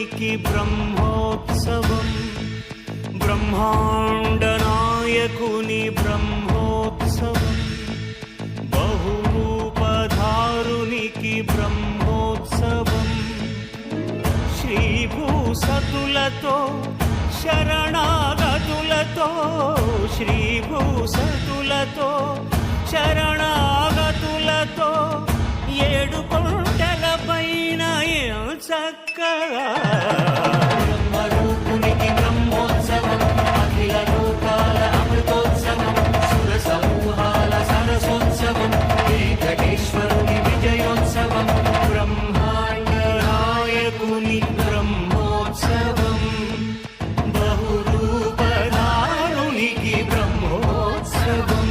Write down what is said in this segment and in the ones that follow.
బ్రహ్మాండనాయకునికి బ్రహ్మోత్సవం, బ్రహ్మాండనాయకుని బ్రహ్మోత్సవం, బహురూపధారునికి బ్రహ్మోత్సవం, శ్రీభూసతులతో శరణాగతులతో, శ్రీభూసతులతో శరణాగతులతో, ఏడు కొండల పైన చక్కగా బ్రహ్మరూపునికి బ్రహ్మోత్సవం, అఖిల లోకాల అమృతోత్సవం, సుర సమూహాల సరసోత్సవం, వెంకటేశ్వరుని విజయోత్సవం, బ్రహ్మాండ నాయకుని బ్రహ్మోత్సవం, బహురూపధారునికి బ్రహ్మోత్సవం.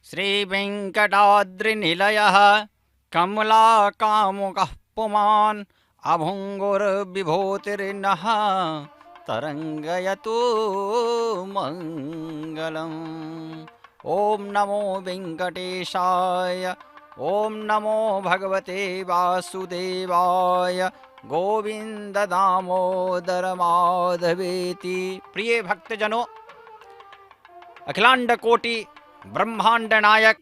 श्रीवेङ्कटाद्रिनिलयः कमलाकामुकः पुमान् अभुङ्गुर्विभूतिर्नः तरङ्गयतु मङ्गलम्। ॐ नमो वेङ्कटेशाय, ॐ नमो भगवते वासुदेवाय, गोविंद दामोदर माधवेति। प्रिय भक्तजनों, अखिलांड कोटि ब्रह्मांड नायक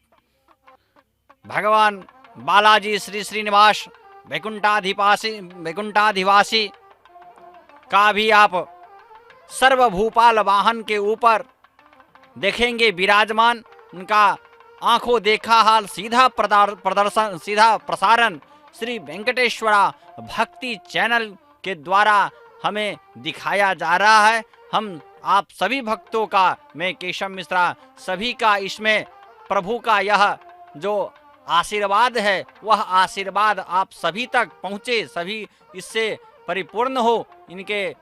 भगवान बालाजी श्री श्रीनिवास वैकुंठाधिवासी का भी आप सर्वभूपाल वाहन के ऊपर देखेंगे विराजमान। उनका आंखों देखा हाल सीधा प्रसारण श्री वेंकटेश्वरा भक्ति चैनल के द्वारा हमें दिखाया जा रहा है। हम आप सभी भक्तों का, मैं केशव मिश्रा, सभी का इसमें प्रभु का यह जो आशीर्वाद है वह आशीर्वाद आप सभी तक पहुँचे, सभी इससे परिपूर्ण हो, इनके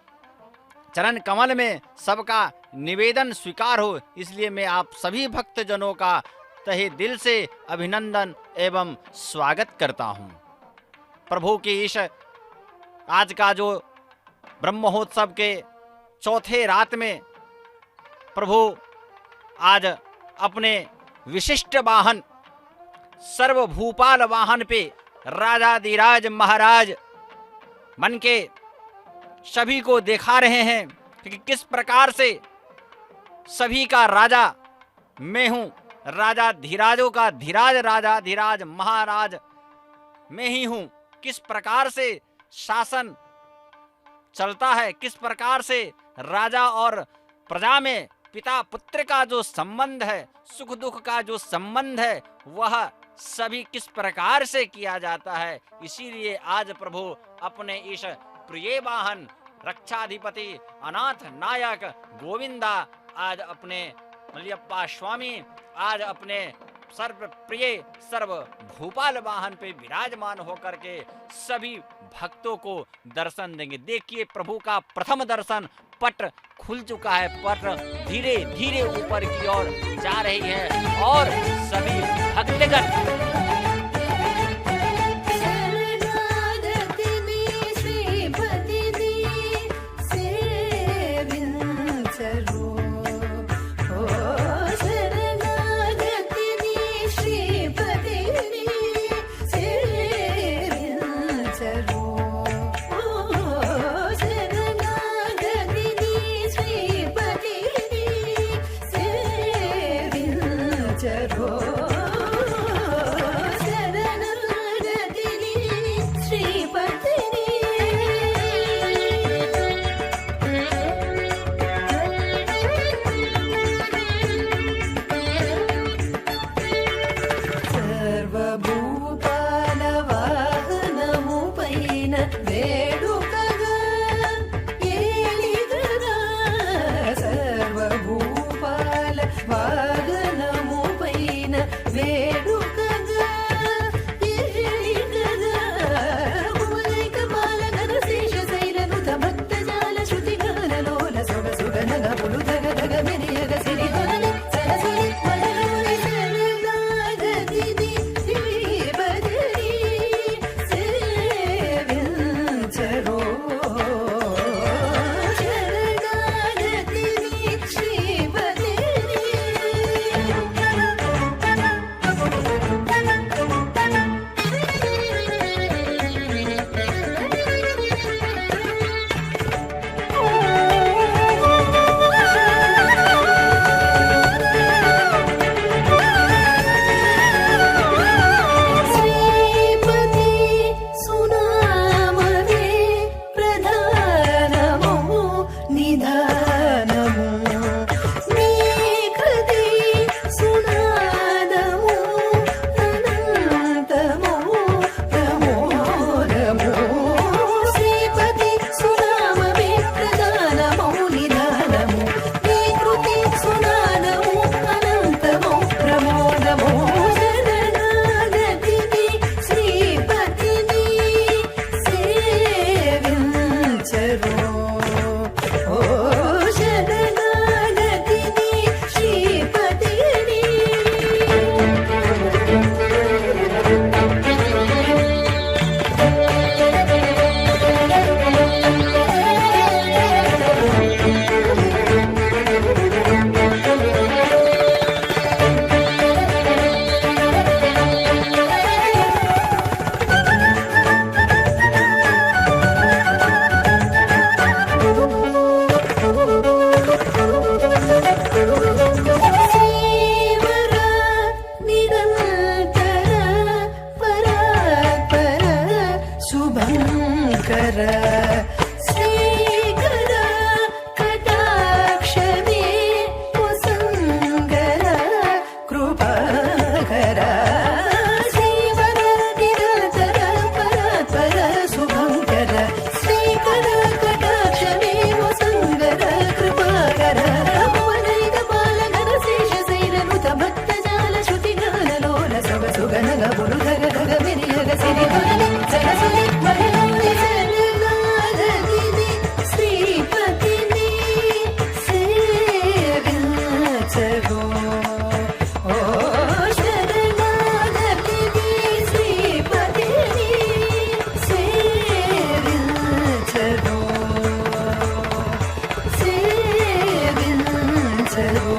चरण कमल में सबका निवेदन स्वीकार हो। इसलिए मैं आप सभी भक्तजनों का तहे दिल से अभिनंदन एवं स्वागत करता हूँ। प्रभु की इस आज का जो ब्रह्मोत्सव के चौथे रात में प्रभु आज अपने विशिष्ट वाहन सर्वभूपाल वाहन पे राजाधिराज महाराज बन के सभी को दिखा रहे हैं कि किस प्रकार से सभी का राजा मैं हूँ, राजा धीराजों का धीराज, राजा धीराज महाराज मैं ही हूँ। किस प्रकार से शासन चलता है, किस प्रकार से राजा और प्रजा में पिता पुत्र का जो संबंध है, सुख दुख का जो संबंध है, वह सभी किस प्रकार से किया जाता है। इसीलिए आज प्रभु अपने इस प्रिय वाहन रक्षाधिपति अनाथ नायक गोविंदा आज अपने मलयप्पा स्वामी आज अपने सर्व प्रिय सर्व भूपाल वाहन पे विराजमान होकर के सभी भक्तों को दर्शन देंगे। देखिए प्रभु का प्रथम दर्शन, पट खुल चुका है, पट धीरे धीरे ऊपर की ओर जा रही है और सभी भक्तगण शुभङ्कर श्रीकर कटाक्ष मे कुसुङ्गर कृपाकर श्रीवर निरतर परात्पर शुभङ्कर श्रीकर कटाक्ष मे कुसुङ्गर कृपाकर भुवनैक बालगण शेष शैलनुत भक्तजाल श्रुतिगानलोल सव सुगनग बुलुधग गग मिरियग सिरिधुनि सरस्वति वरदौलि शरणागतिनि श्रीपतिनि सेव्यचगो ओ शरणागतिनि श्रीपतिनि सेव्यचगो सेव्यचगो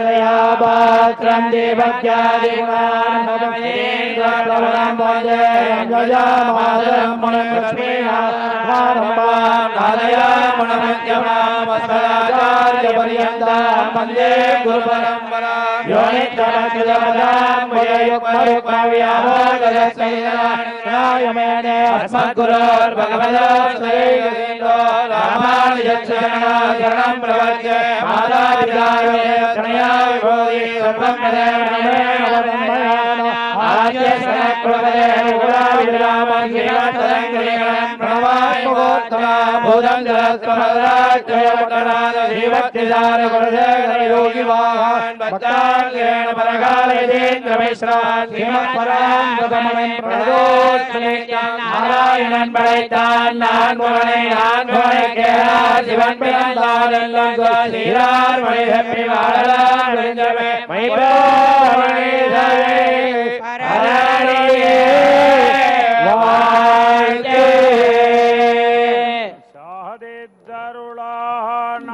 श्रीशैलेशयापात्रं देवज्ञादिगुणान्महेन्द्रप्रवणं वन्दे गजामातरं मुनिलक्ष्मीनाथयामुनमध्यमामस्मदाचार्यपर्यन्तां वन्दे गुरुपरम्परां यो नित्यमच्युतपदां भुजयुग्मरुग्मव्यामोगजस्कैरायमेने अस्मद्गुरोर्भगवतोः श्रीगोविन्दो रामानुजशरणं प्रपद्ये मातापिताय प्रणयाय भोगे सर्वं प्रदेवनमेन आद्य शरणकृपदे गुराविरामं श्रीमत्तरङ्गलेखनं प्रणवात्मकोत्तमा भूतं जलस्कमराजयवटनाद श्रीभक्तिदार गुरुशेखर योगिवाहन भक्ताङ्गेण परकालयेन्द्रमिश्रान् श्रीमत्पराङ्गतमणिं प्रणतोऽस्मिनित्यं नारायणन् पடைத்தான் நான்முகனை கேரா சிவன் பிறந்தான் எல்லாம் சீரார் மணி செப்பி வாழலாம் விழுந்தவே மைபோமணிதவே பரணியே வாழ்க்கே சாதித்தருளான்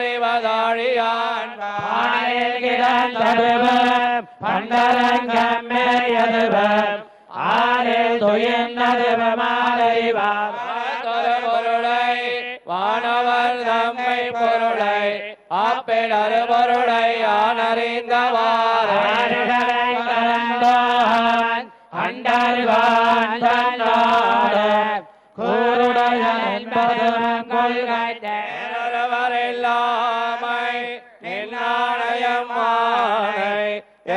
அருள்மொழிவதாழியான் பானையில் கிடந்ததுவம் பண்டரங்கம் மேயதுவம் ஆறில் துயின்னதுவமாலைவார் பொருளை வானவர் தம்மை பொருளை ஆப்பிடரு பொருளை ஆனறிந்தவான் அண்டர்வான் தன்னோடு கூருடைய என்பதும் கொள்கை இல்லாமை நின்னாணயமானை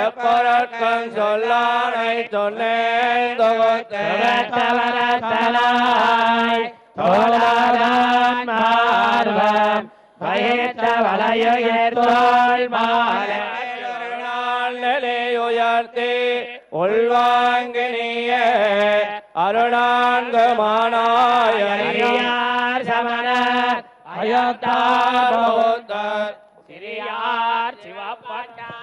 எப்பொருட்கள் சொல்லானை சொன்னேன் தொகுத்தவரத்தலாய் தோழாதான் மார்வம் வயிற்ற வளையுயே தோல் மாலை உயர்த்தி உள்வாங்கினிய அருணான்கு மானாயார் சமணர் அயோத்தார் சிறியார் சிவப்பட்டார்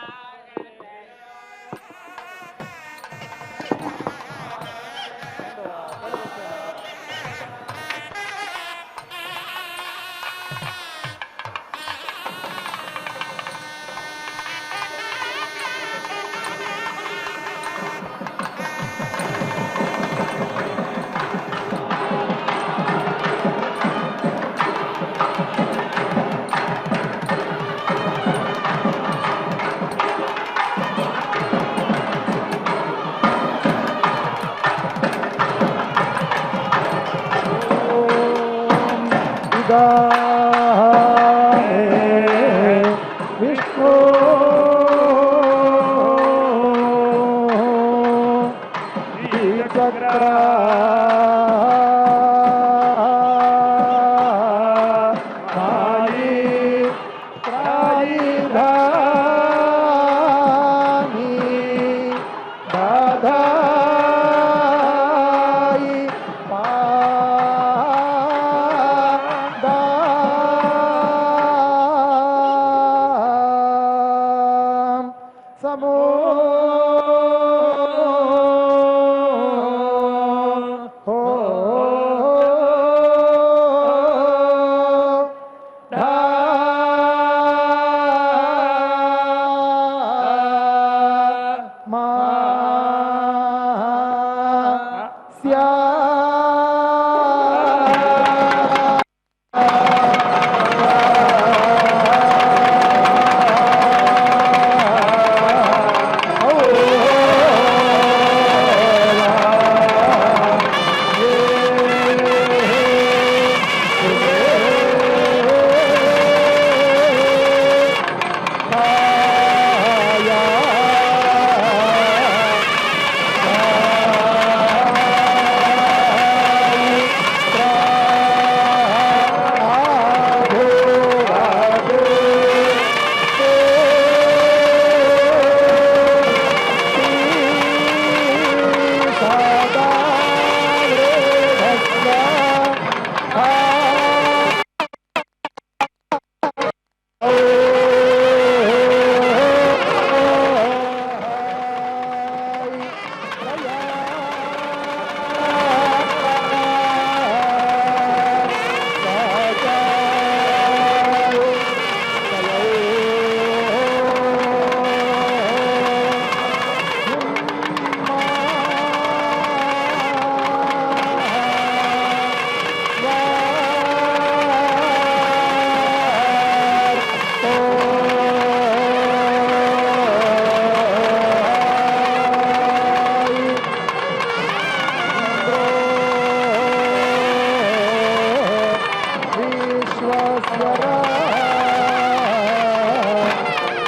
विष्णु चक्र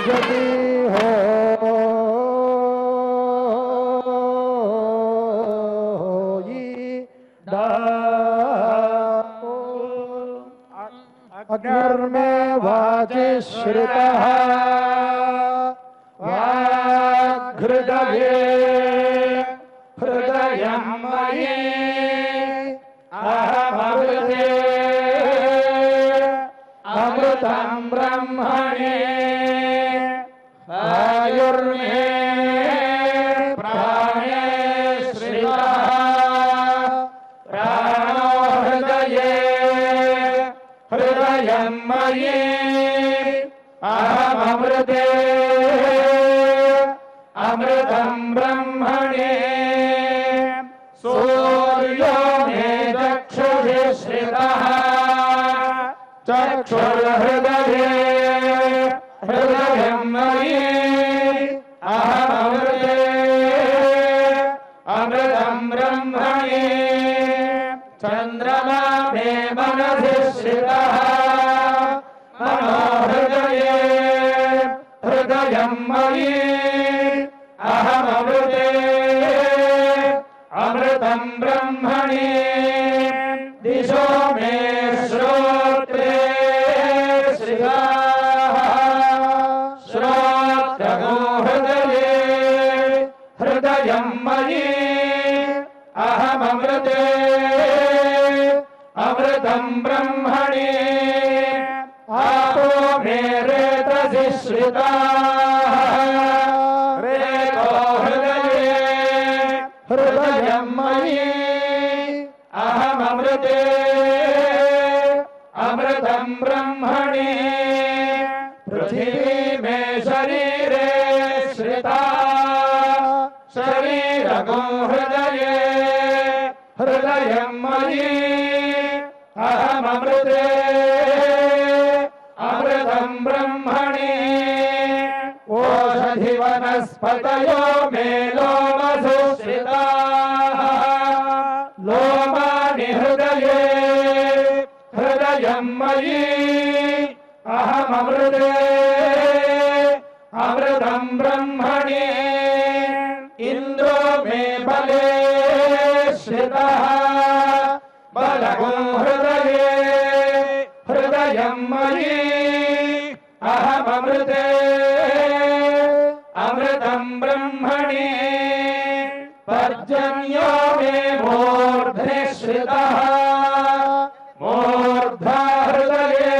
यदि हो अग्निर्मे वाजिश्रितः वाग्हृदये हृदयं मयि अहमृते अमृतं ब्रह्मणे आयुर्मे प्राणे श्रितः प्राणो हृदये हृदयं मयि अहमृते अमृतं ब्रह्मणे सूर्यो मे चक्षुषि श्रितः चक्षुर्हृदये हृदयं मयि अहमृते अमृतं ब्रह्मणे चन्द्रमा मे मनसि श्रितः मनो हृदये हृदयं मयि अहमृते अमृतं ब्रह्मणे दिशो मे श्रोत्रे श्रिताः श्रोत्रगो हृदये हृदयं मयि अहमृते अमृतं ब्रह्मणे आपो मे रेतसि श्रिताः रेतो हृदये हृदयं मयि अहमृते अमृतं ब्रह्मणे पृथिवी मे शरीरे श्रिता शरीरगो हृदये हृदयं मयि अहमृते अमृतं ब्रह्मणे ओषधि वनस्पतयो मे लोमसु श्रिताः लोमानि हृदये हृदयं मयि अहमृते अमृतं ब्रह्मणे इन्द्रो मे बले श्रितः बलगो हृदये हृदयं मयि अहमृते अमृतं ब्रह्मणे पर्जन्यो मे मूर्ध्नि श्रितः मूर्धा हृदये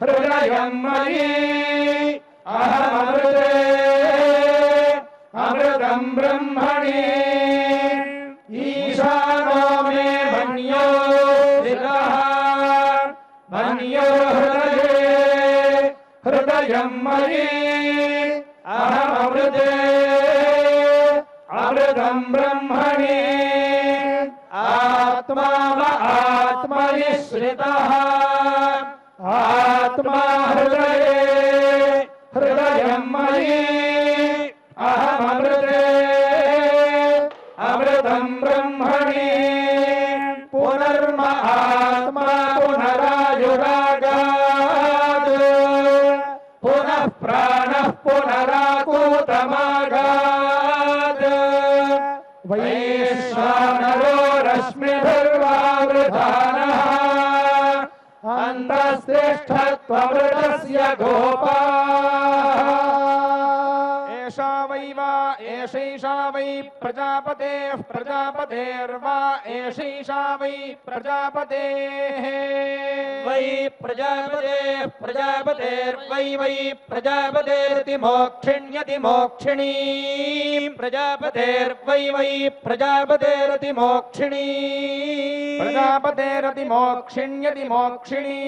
हृदयं मयि अहमृते अमृतं ब्रह्मणे ईशानो मे मन्यो श्रितः मन्यो हृदये हृदयं मयि अहमृते अमृतं ब्रह्मणे आत्मा आत्मनि श्रितः आत्मा हृदये हृदयं मयि अहमृते अमृतं ब्रह्मणे पुनर्म आत्मा पुनरायुरागात् पुनः प्राणः पुनराकूतमागात् वैश्वानरो रश्मिभिर्वावृधानः अन्तस्तिष्ठत्वमृतस्य गोपाः एषैषा वै प्रजापतेः प्रजापतेर्वा एषैषा वै प्रजापतेः वै प्रजापतेः प्रजापतेर्वै वै प्रजापतेरिति मोक्षिण्यति मोक्षिणी प्रजापतेर्वै वै प्रजापतेरिति मोक्षिणी प्रजापतेरति मोक्षिण्यति मोक्षिणी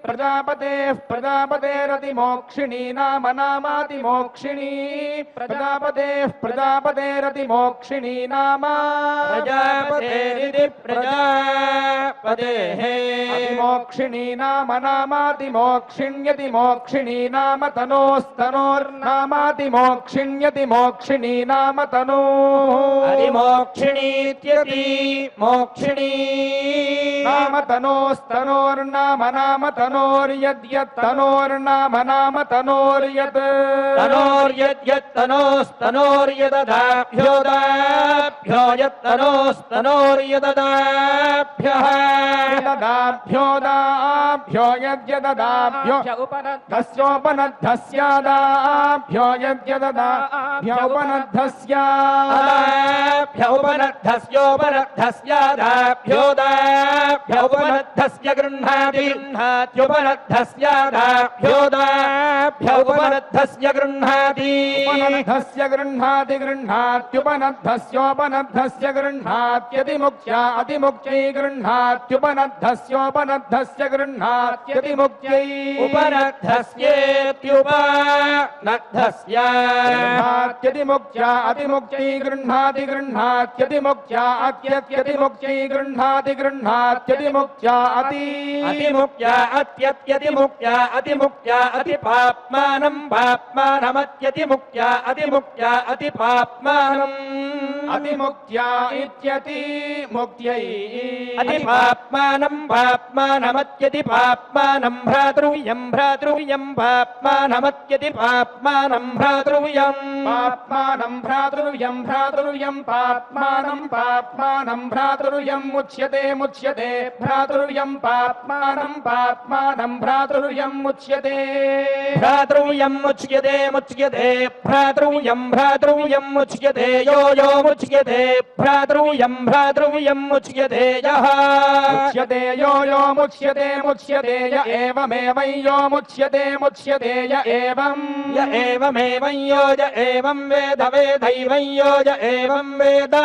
प्रजापतेः प्रजापतेरति मोक्षिणी नाम नामाति मोक्षिणी प्रजापतेः प्रजापतेरति मोक्षिणी नाम प्रजापतेरिति प्रजापतेः मोक्षिणी नाम नामातिमोक्षिण्यति मोक्षिणी नाम तनोस्तनोर्नामातिमोक्षिण्यति मोक्षिणी नाम तनु अधिमोक्षिणीत्यति मोक्षिणी नाम तनोस्तनोर्नाम नाम तनोर्यद्यत्तनोर्नाम नाम तनोर्यत् तनोर्यद्यत्तनोस्तनोर्यददाभ्योदाभ्यो यत्तनोस्तनोर्यददाभ्यः यददाभ्योदाभ्यो यद्यददाभ्यो उपनद्धस्योपनद्धस्यादाभ्यो यद्यददाभ्योपनद्धस्योपनद्धस्यादाभ्योदाभ्योपनद्धस्य गृह्णाति गृह्णात्युपनद्धस्यादाभ्योदाभ्योपनद्धस्य गृह्णाति उपनद्धस्य गृह्णाति गृह्णात्युपनद्धस्योपनद्धस्य गृह्णात्यतिमुक्त्या अतिमुक्त्यै गृह्णात्युपनद्धस्योपनद्धस्य गृह्णात्यतिमुक्त्यै उपनद्धस्येत्युपनद्धस्य गृह्णात्यतिमुक्त्या अतिमुक्त्यै गृह्णाति गृह्णात्यतिमुक्त्या अत्यत्यतिमुक्त्यै गृह्णाति गृह्णात्यतिमुक्त्या अतिमुक्त्या अत्यत्यतिमुक्त्या अतिमुक्त्या अतिपाप्मानं पाप्मानमत्यतिमुक्त्या अतिमुक्त्या अतिपाप्मानम् अतिमुक्त्या इत्यतिमुक्त्यै अतिपाप्मानं पाप्मानमत्यतिपाप्मानं भ्रातृव्यं भ्रातृव्यं पाप्मानमत्यतिपाप्मानं भ्रातृव्यं पाप्मानं भ्रातृव्यं भ्रातृव्यं पाप्मानं पाप्मानं भ्रातृव्यं मुच्यते मुच्यते भ्रातृव्यं पाप्मानं पाप्मानं भ्रातृव्यं मुच्यते भ्रातृव्यं मुच्यते मुच्यते भ्रातृव्यं भ्रातृव्यं मुच्यते यो यो मुच्यते भ्रातृव्यं भ्रातृव्यं मुच्यते यः मुच्यते यो यो मुच्यते मुच्यते य एवमेवं यो मुच्यते मुच्यते य एवं एवमेवं यो य एवं वेद वेदैवं यो य एवं वेद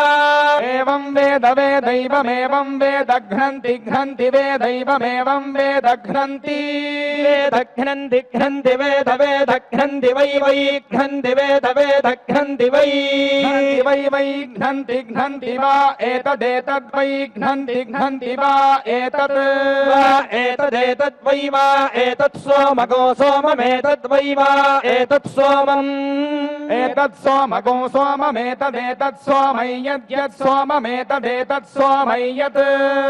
एवं वेद वेदैवमेवं वेद घ्नन्ति घ्नन्ति वेदैवमेवं वेद घ्नन्ति वेद घ्नन्ति घ्नन्ति वेद वेद घ्नन्ति वै वै घ्नन्ति वेद वेद घ्नन्ति वै वै घ्नन्ति घ्नन्ति वा एतदेतद् वै घ्नन्ति घ्नन्ति वा एतत् एतदेतद् वै वा एतत् सोमगो सोममेतद् वै वा एतत् सोमम् एतत् सोमगो सोममेतदेतत् सोमै यद्यत् सोममेतदेतत् सोमै यत्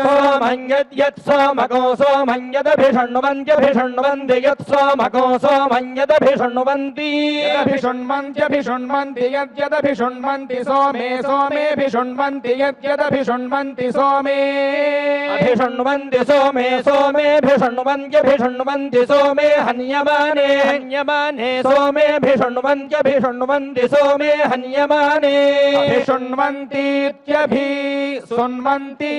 सोमं यद्यत् सोमगो सोमं यदभिषण्वन्त्यभिषण्वन्ति यत् सोमगो सोमं यदभिषण्वन्ति यदभिषण्वन्त्यभिषण्वन्ति यद्यदभिषण्वन्ति सोमे सोमेऽभिषण्वन्ति यद्यदभिषण्वन्ति सोमे अभिषण्वन्ति सोमे सोमेऽभिषण्वन्त्यभिषण्वन्ति सोमे हन्यमाने हन्यमाने सोमेऽभिषण्वन्त्यभिषण्वन्ति सोमे हन्यमाने अभिषण्वन्तीत्यभिषण्वन्ति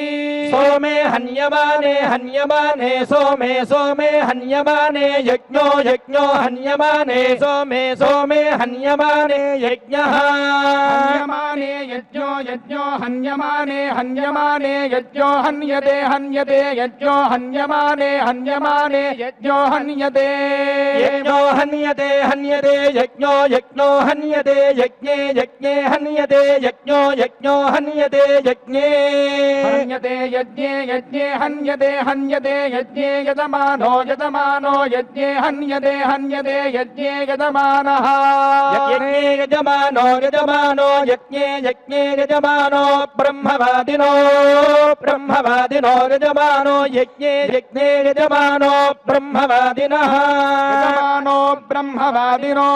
सोमे हन्यमाने हन्यमाने सोमे सोमे हन्यमाने यज्ञो यज्ञो हन्यमाने सोमे सोमे हन्यमाने यज्ञः हन्यमाने यज्ञो यज्ञो हन्यमाने हन्यमाने यज्ञो हन्यते हन्यते यज्ञो हन्यमाने हन्यमाने यज्ञो हन्यते यज्ञो हन्यते हन्यते यज्ञो यज्ञो हन्यते यज्ञे यज्ञे हन्यते यज्ञो यज्ञो हन्यते यज्ञे हन्यते यज्ञे यज्ञे हन्यते हन्यते यज्ञे यजमानो यजमानो यज्ञे हन्यते हन्यते यज्ञे यजमानः यज्ञे यजमानो यजमानो यज्ञे यज्ञे यजमानो ब्रह्मवादिनो ब्रह्मवादिनो यजमानो यज्ञे यज्ञे यजमानो ब्रह्मवादिनः यजमानो ब्रह्मवादिनो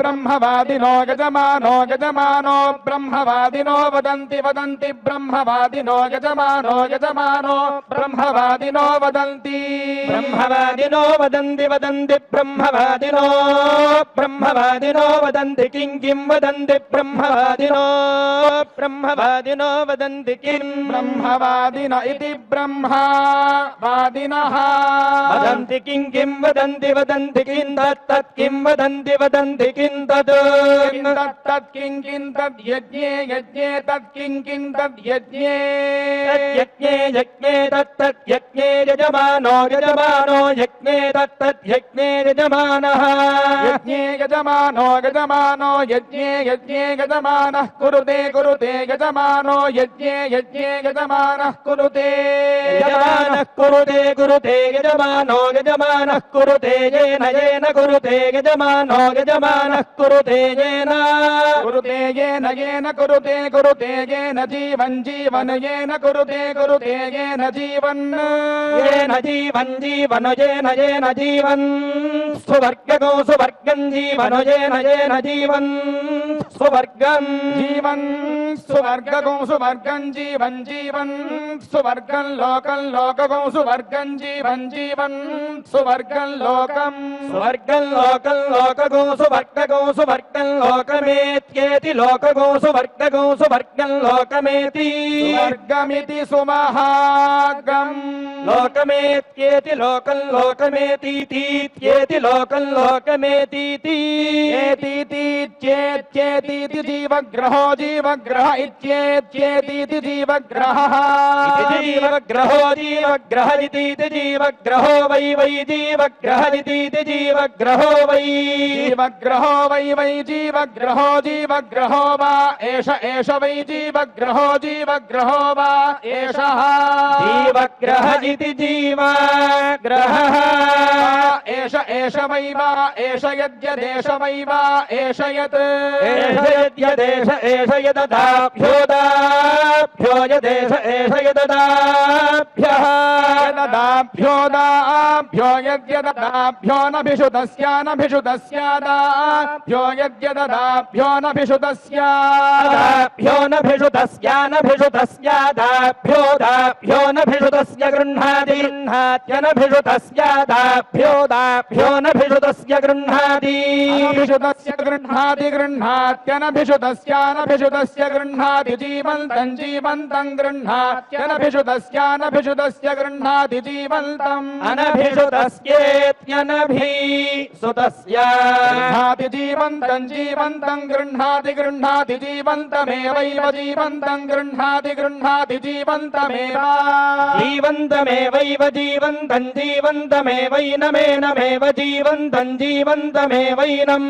ब्रह्मवादिनो यजमानो यजमानो ब्रह्मवादिनो वदन्ति वदन्ति ब्रह्मवादिनो यजमानो यजमानो ब्रह्मवादिनो वदन्ति ब्रह्मवादिनो वदन्ति वदन्ति ब्रह्मवादिनो ब्रह्मवादिनो वदन्ति किं किं वदन्ति ब्रह्मवादिनो ब्रह्मवादिनो वदन्ति किं ब्रह्मवादिन इति ब्रह्मवादिनः वदन्ति किं किं वदन्ति किं दत्त तत् किं वदन्ति वदन्ति किं तत् तत् किं तद्यज्ञे यज्ञे तत् किं तद्यज्ञे यज्ञे यज्ञे तत् यज्ञे यजमानो यजमानो यज्ञे तत् यज्ञे यजमानः यज्ञे यजमानो यजमानो यज्ञे यज्ञे यजमानः कुरुते कुरुते यजमानो यज्ञे यज्ञे यजमानः कुरुते यजमानः कुरुते कुरुते यजमानो यजमानः कुरुते येन येन कुरुते यजमानो यजमानः कुरुते येन कुरुते येन येन कुरुते कुरुते येन जीवन जीवन येन कुरुते कुरुते येन जीवन येन जीवन जीवन येन येन जीवन सुवर्गो सुवर्गं जीवन येन येन जीवन सुवर्गं जीवन सुवर्गं सुवर्गं जीवन जीवन सुवर्गं लोकं सुवर्गं जीवन जीवन सुवर्गं लोकं सुवर्गं लोकगो सुवर्गं लोकमेत्येति लोकगो सुवर्गं लोकमेति स्वर्गमिति सुमहागम् लोकमेत्येति लोकमेतीतीत्येति लोकमेतीति चेत्येतीति जीवग्रहो जीवग्रह इत्येत्येतीति जीवग्रहः जीवग्रहो जीवग्रह इतीति जीवग्रहो वै वै जीवग्रह इतीति जीवग्रहो वै जीवग्रहो वै वै जीवग्रहो जीवग्रहो वा एष एष वै जीवग्रहो जीवग्रहो वा एषः जीवग्रह इति जीवग्रहः एष एष वै वा एष यद्यदेष वै वा एष यत् एष यद्यदेश एष यददाभ्योदाभ्यो यदेश एष यददाभ्यः यददाभ्योदाभ्यो यद्यददाभ्यो नभिषुतस्यानभिषुतस्यादाभ्यो यद्यददाभ्यो नभिषुतस्यादाभ्यो नभिषुतस्यानभिषुतस्यादाभ्योदाभ्यो नभिषुतस्य गृह्णाति गृह्णात्यनभिषुतस्यादाभ्योदाभ्यो नभिषुतस्य गृह्णाति अनभिषुतस्य गृह्णाति गृह्णात्यनभिषुतस्यानभिषुतस्य गृह्णाति जीवन्तं जीवन्तं गृह्णात्यनभिषुतस्यानभिषुतस्य गृह्णाति जीवन्तम् अनभिषुतस्येत्यनभिसुतस्य गृह्णाति जीवन्तं जीवन्तं गृह्णाति गृह्णाति जीवन्तमेवैव जीवन्तं गृह्णाति गृह्णाति जीवन्तमेव जीवन्तमेवैव जीवन्तं जीवन्तमेवैनमेनमेव जीवन्तं जीवन्तमेवैनम्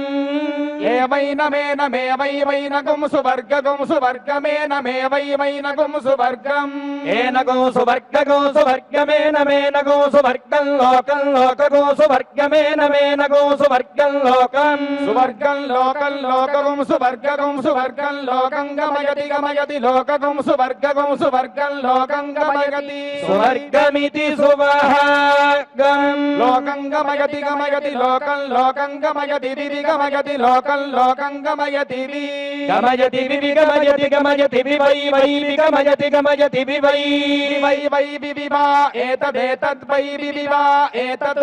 एवैनमेनमेवैवैनगुं सुवर्गगुं सुवर्गमेनमेवैवैनगुं सुवर्गम् एनगो सुवर्गमेनमेनगो सुवर्गं लोकगो सुवर्गमेनमेनगो सुवर्गं लोकम् सुवर्गं लोकगुं सुवर्गगुं सुवर्गं लोकं गमयति गमयति लोकगुं सुवर्गगुं सुवर्गं लोकं गमयति सुवर्गमिति सुवहागम् लोकं गमयति गमयति लोकं गमयति दिवि गमयति लोकं गमयति वि गमयति विगमयति गमयति विवै वै विगमयति गमयति विवै वै वै विविवा एतदेतद् वै विविवा एतद्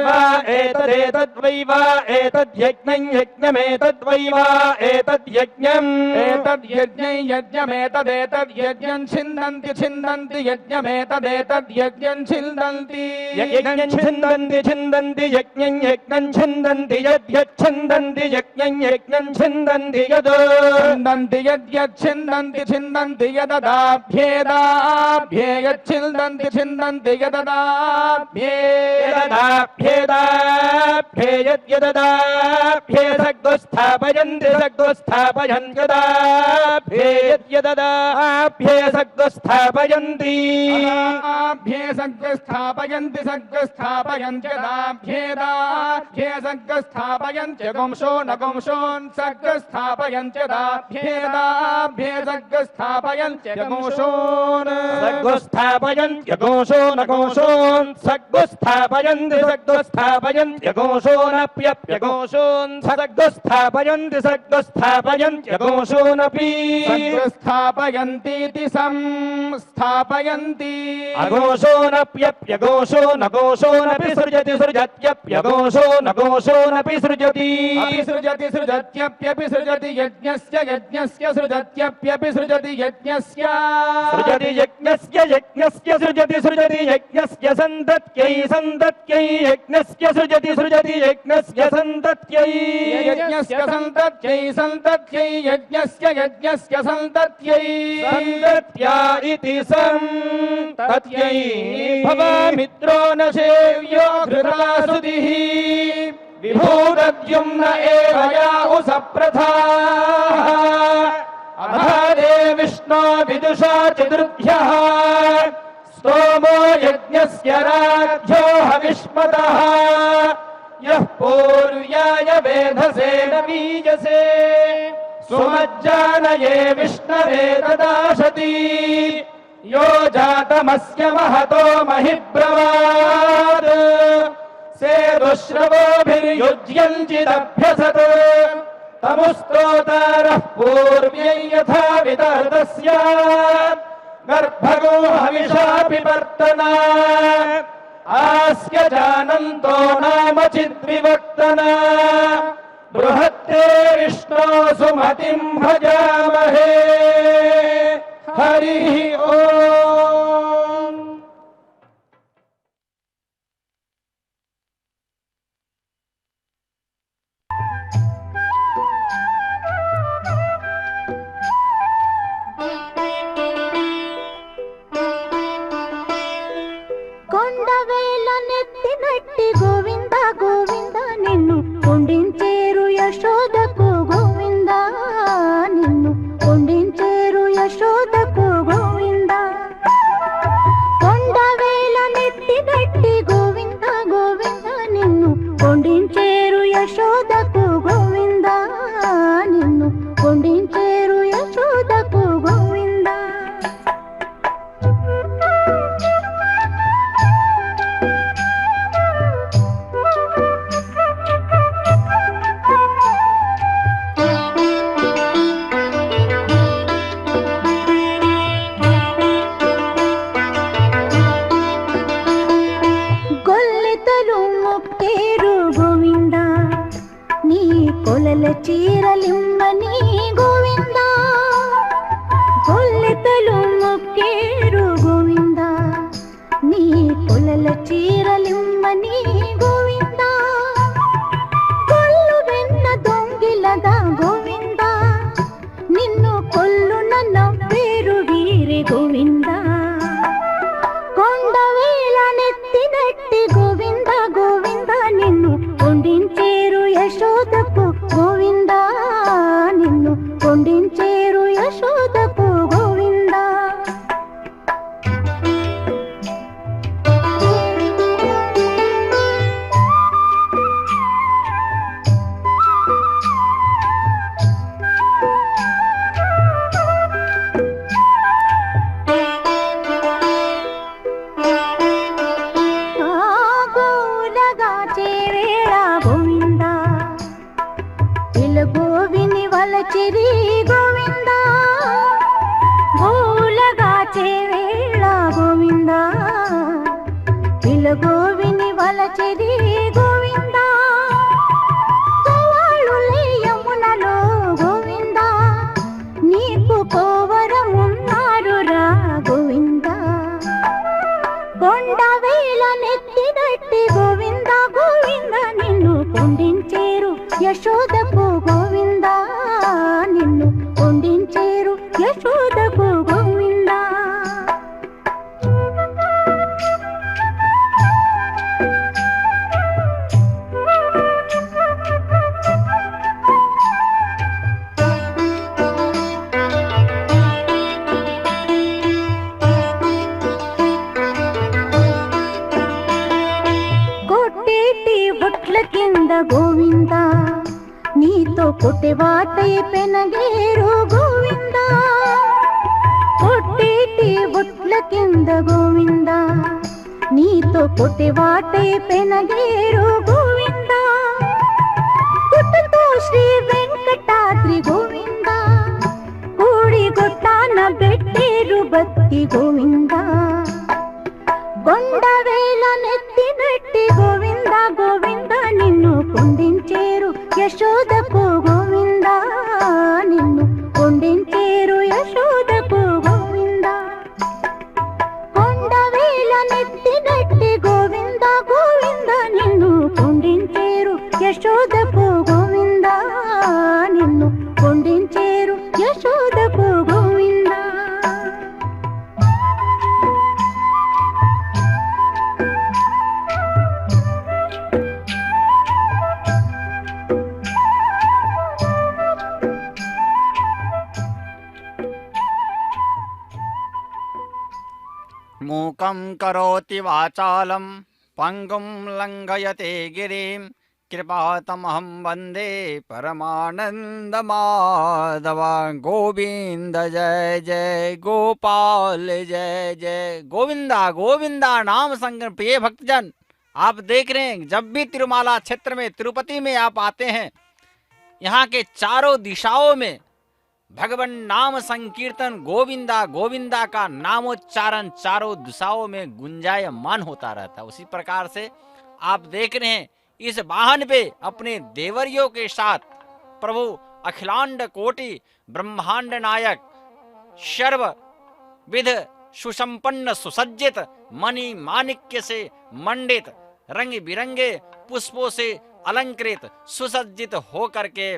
वा एतदेतद्वै वा एतद्यज्ञं यज्ञमेतद्वै वा एतद्यज्ञम् एतद्यज्ञं यज्ञमेतदेतद्यज्ञं छिन्दन्ति छिन्दन्ति यज्ञमेतदेतद्यज्ञं छिन्दन्ति यज्ञं छिन्दन्ति छिन्दन्ति यज्ञं यज्ञं छिन्दन्ति यद्यच्छिन्दन्ति यज्ञं यज्ञं छिन्दन्ति यद् छिन्दन्ति यद्यच्छिन्दन्ति छिन्दन्ति यददाभ्येदाभ्ये यच्छिन्दन्ति छिन्दन्ति यददाभ्ये यददाभ्येदाभ्ये यद्यददाभ्ये सग्गुस्थापयन्ति सग्गुस्थापयन् यदाभ्ये यद्यददाभ्ये सग्गुस्थापयन्ति अदाभ्ये सग्गस्थापयन्ति सग्गस्थापयन्त्यदाभ्येदाभ्ये सग्गस्थापयन्त्य गुंशो न गुंशोन् सग्गस्थापयन्त्यदाभ्येदाभ्ये सग्गस्थापयन्त्य गुंशोन् सग्गुस्थापयन्त्यघोषो न घोषोन् सग्गुस्थापयन्ति सग्गुस्थापयन्त्यघोषोनप्यप्यघोषोन् सग्गुस्थापयन्ति सग्गुस्थापयन्त्यघोषोनपि सग्गस्थापयन्तीति संस्थापयन्ति अघोषोनप्यप्यघोषो न घोषोनपि सृजति सृजत्यप्यघोषो न घोषोनपि सृजति अपि सृजति सृजत्यप्यपि सृजति यज्ञस्य यज्ञस्य यज्ञस्य सृजत्यप्यपि सृजति यज्ञस्य सृजति यज्ञस्य यज्ञस्य सृजति सृजति यज्ञस्य सन्तत्यै सन्तत्यै यज्ञस्य सृजति सृजति यज्ञस्य सन्तत्यै यज्ञस्य सन्तत्यै सन्तत्यै यज्ञस्य सन्तत्यै सन्तत्या इति सन्तत्यै भवामित्रो न सेव्यो घृतासुतिः विभूतद्युम्न एव याहुसप्रथाः अभादे विष्णो विदुषा चतुर्भ्यः स्तोमो यज्ञस्य राज्ञो हविष्मतः यः पूर्व्याय वेधसे न बीजसे सुमज्जानये विष्णवे ददाशति यो जातमस्य महतो महिब्रवात् सेदुश्रवोभिर्युज्यञ्चिदभ्यसत् तमुस्तोतारः पूर्व्यै यथा विदर्तस्य गर्भगो हविषापि वर्तना आस्य जानन्तो नाम चिद्विवर्तना बृहत्ते विष्णो सुमतिं भजामहे हरिः ओम्। కొండవేల నెత్తినట్టి గోవింద గోవింద నిన్ను కొండించేరు యశోదకు గోవింద నిన్ను కొండించేరు యశోదకు గోవింద కొండవేల నెత్తినట్టి గోవింద గోవింద నిన్ను కొండించేరు యశోదకు గోవింద నిన్ను కొండించేరు యశోదకు గోవింద గొల్లెతలు మొక్కేరు గోవింద నీ కొలల చీరలిమ్మని గోవింద గొల్లెతలు మొక్కేరు గోవింద నీ కొలల చీరలిమ్మని గోవింద కొల్లు వెన్న దొంగిలగా గోవింద నిన్ను కొల్లున నవ్వేరు వీరి గోవింద కొండవేల నెత్తినట్టి గోవింద గోవింద నిన్ను కొండించేరు యశోదకు గోవింద నిన్ను కొండించేరు యశోదకు గోవింద గోలగా చేవేళ గోవింద పిలగోవిని వలచిరి గోవింద గోలగా చేవేళ గోవింద పిలగోవిని వలచిరి గోవింద కోవాళ్ళులే యమునలో గోవింద నీకు కోవరమున్నారురా గోవింద కొండవేల నెత్తినట్టి గోవింద గోవింద నిన్ను కొండించేరు యశోదకు గోవింద నిన్ను కొండించేరు యశోదకు గోవింద కొట్టేటి బొట్ల కింద గోవింద నీతో కొట్టెవాటై పెనగేరు గోవింద కొట్టేటి బొట్ల కింద గోవింద నీతో కొట్టెవాటై పెనగేరు గోవింద పుట్టుతో శ్రీ వెంకటాద్రి గోవింద కూడి గొట్టాన పెట్టేరు భక్తి గోవింద కొండవేల నెత్తినట్టి గోవింద గోవింద నిన్ను కొండించేరు యశోదకు గోవింద నిన్ను గోవింద నిన్ను కొండించేరు యశోదకు గోవింద मूकं करोति वाचालं पंगुं लंघयते गिरिं कृपातमहं वन्दे परमानंदमाधव गोविंद जय जय गोपाल जय जय गोविंदा गोविंदा नाम संग। प्रिय भक्तजन, आप देख रहे हैं जब भी तिरुमाला क्षेत्र में तिरुपति में आप आते हैं, यहाँ के चारों दिशाओं में भगवान नाम संकीर्तन गोविंदा गोविंदा का नामोच्चारण चारों दिशाओं में गुंजायमान होता रहता है। उसी प्रकार से आप देख रहे हैं इस वाहन पे अपने देवरियों के साथ प्रभु अखिलांड कोटि ब्रह्मांड नायक सर्वविध सुसंपन्न सुसज्जित मणि माणिक्य से मंडित रंग बिरंगे पुष्पों से अलंकृत सुसज्जित होकर के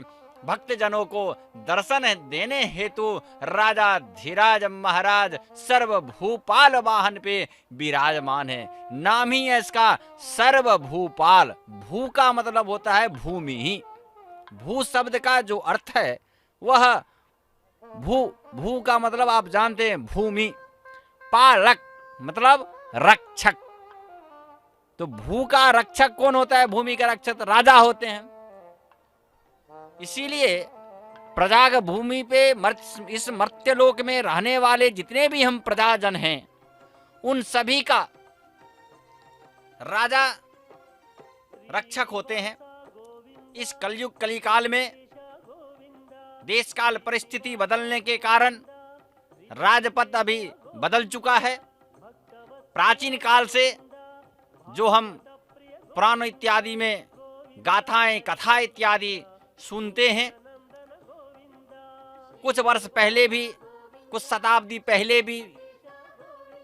भक्तजनों को दर्शन देने हेतु राजा धीराज महाराज सर्वभूपाल वाहन पे विराजमान है। नाम ही है इसका सर्वभूपाल। भू का मतलब होता है भूमि ही। भू शब्द का जो अर्थ है वह भू का मतलब आप जानते हैं भूमि। पालक मतलब रक्षक। तो भू का रक्षक कौन होता है? भूमि का रक्षक राजा होते हैं। इसीलिए प्रजाग भूमि पे इस मर्त्यलोक में रहने वाले जितने भी हम प्रजाजन हैं उन सभी का राजा रक्षक होते हैं। इस कलयुग कलिकाल में देश काल परिस्थिति बदलने के कारण राजपथ अभी बदल चुका है। प्राचीन काल से जो हम पुराण इत्यादि में गाथाएं कथा इत्यादि सुनते हैं, कुछ वर्ष पहले भी कुछ शताब्दी पहले भी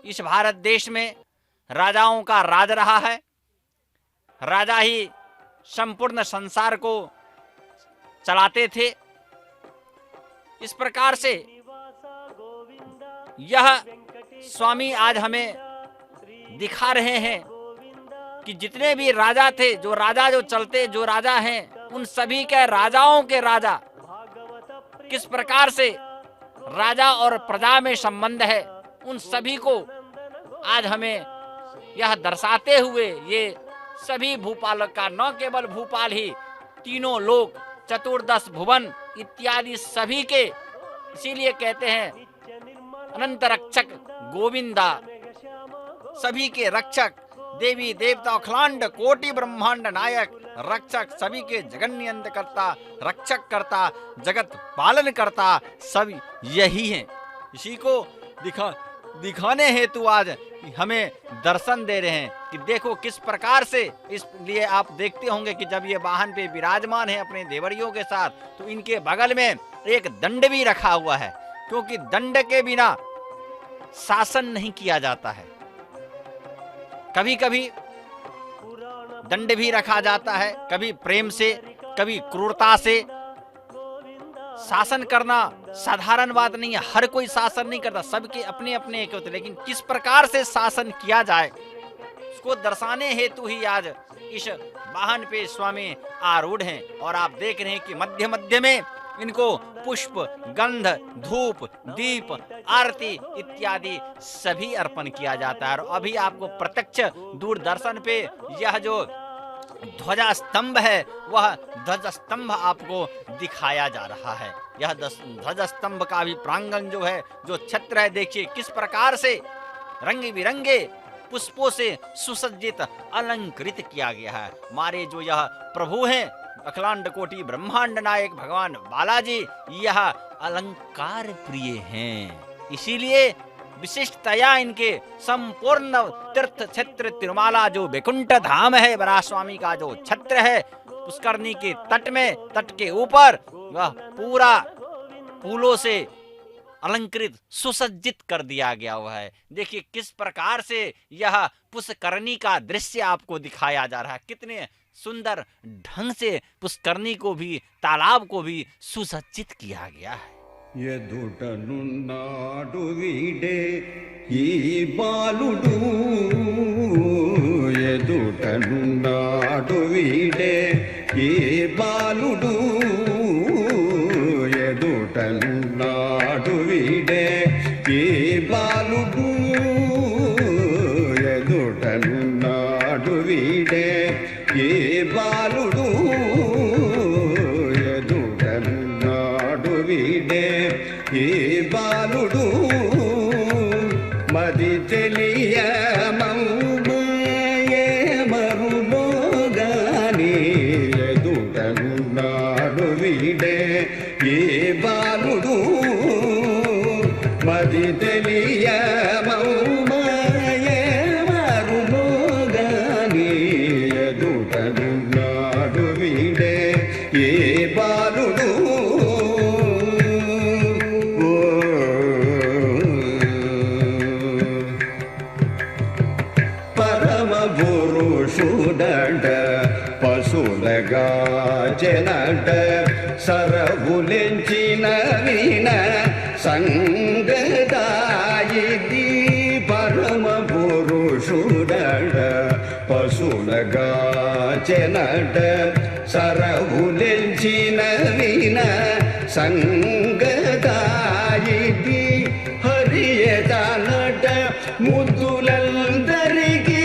इस भारत देश में राजाओं का राज रहा है। राजा ही संपूर्ण संसार को चलाते थे। इस प्रकार से यह स्वामी आज हमें दिखा रहे हैं कि जितने भी राजा थे, जो राजा हैं, उन सभी के राजाओं के राजा किस प्रकार से राजा और प्रजा में संबंध है, उन सभी को आज हमें यह दर्शाते हुए ये सभी भूपाल का न केवल भूपाल ही, तीनों लोक, चतुर्दश भुवन इत्यादि सभी के, इसीलिए कहते हैं अनंत रक्षक गोविंदा, सभी के रक्षक, देवी देवता अखिलांड कोटि ब्रह्मांड नायक रक्षक, सभी के जगन्यंत करता, रक्षक करता, जगत पालन करता, सभी यही हैं। इसी को दिखाने हेतु आज हमें दर्शन दे रहे हैं कि देखो किस प्रकार से। इसलिए आप देखते होंगे कि जब ये वाहन पे विराजमान है अपने देवरियों के साथ, तो इनके बगल में एक दंड भी रखा हुआ है, क्योंकि दंड के बिना शासन नहीं किया जाता है। कभी कभी दंड भी रखा जाता है, कभी प्रेम से, कभी क्रूरता से। शासन करना साधारण बात नहीं है, हर कोई शासन नहीं करता, सबके अपने अपने एक होते, लेकिन किस प्रकार से शासन किया जाए उसको दर्शाने हेतु ही आज इस वाहन पे स्वामी आरूढ़ हैं। और आप देख रहे हैं कि मध्य मध्य में इनको पुष्प, गंध, धूप, दीप, आरती इत्यादि सभी अर्पण किया जाता है। और अभी आपको प्रत्यक्ष दूरदर्शन पे यह जो ध्वजा स्तंभ है, वह ध्वजा स्तंभ आपको दिखाया जा रहा है। यह ध्वजा स्तंभ का भी प्रांगण जो है, जो छत्र है, देखिए किस प्रकार से रंग बिरंगे पुष्पों से सुसज्जित अलंकृत किया गया है। हमारे जो यह प्रभु हैं अखिलांड कोटि ब्रह्मांड नायक भगवान बालाजी, यह अलंकार प्रिय हैं। इसीलिए विशिष्टतया इनके संपूर्ण तीर्थ क्षेत्र तिरुमाला जो वैकुंठ धाम है, बराह स्वामी का जो छत्र है, पुष्करणी के तट में, तट के ऊपर वह पूरा फूलों से अलंकृत सुसज्जित कर दिया गया हुआ है। देखिए किस प्रकार से यह पुष्करणी का दृश्य आपको दिखाया जा रहा है। कितने सुंदर ढंग से पुष्करणी को भी, तालाब को भी सुसज्जित किया गया है। ఎదుటనున్నాడు వీడే ఈ బాలుడు ఎదుటనున్నాడు వీడే ఈ బాలుడు ఎదుటనున్నాడు వీడే ఈ బాలుడు ఎదుటనున్నాడు వీడే ఈ బాలుడు వీడే ఈ బాలుడు మది తెలియ మరులోగాని ఎదుటనున్నాడు వీడే ఈ బాలుడు మది తెలియ మరులోగాని ఎదుటనున్నాడు వీడే ఈ బాలుడు పురుషుడట పశులగా జనట సరవులెంచిన వీణ సంగదాయిది పరమ పురుషుడట పశులగా జనట సరవులెంచిన వీణ సంగదాయిది హరియతనట ముద్దులందరికీ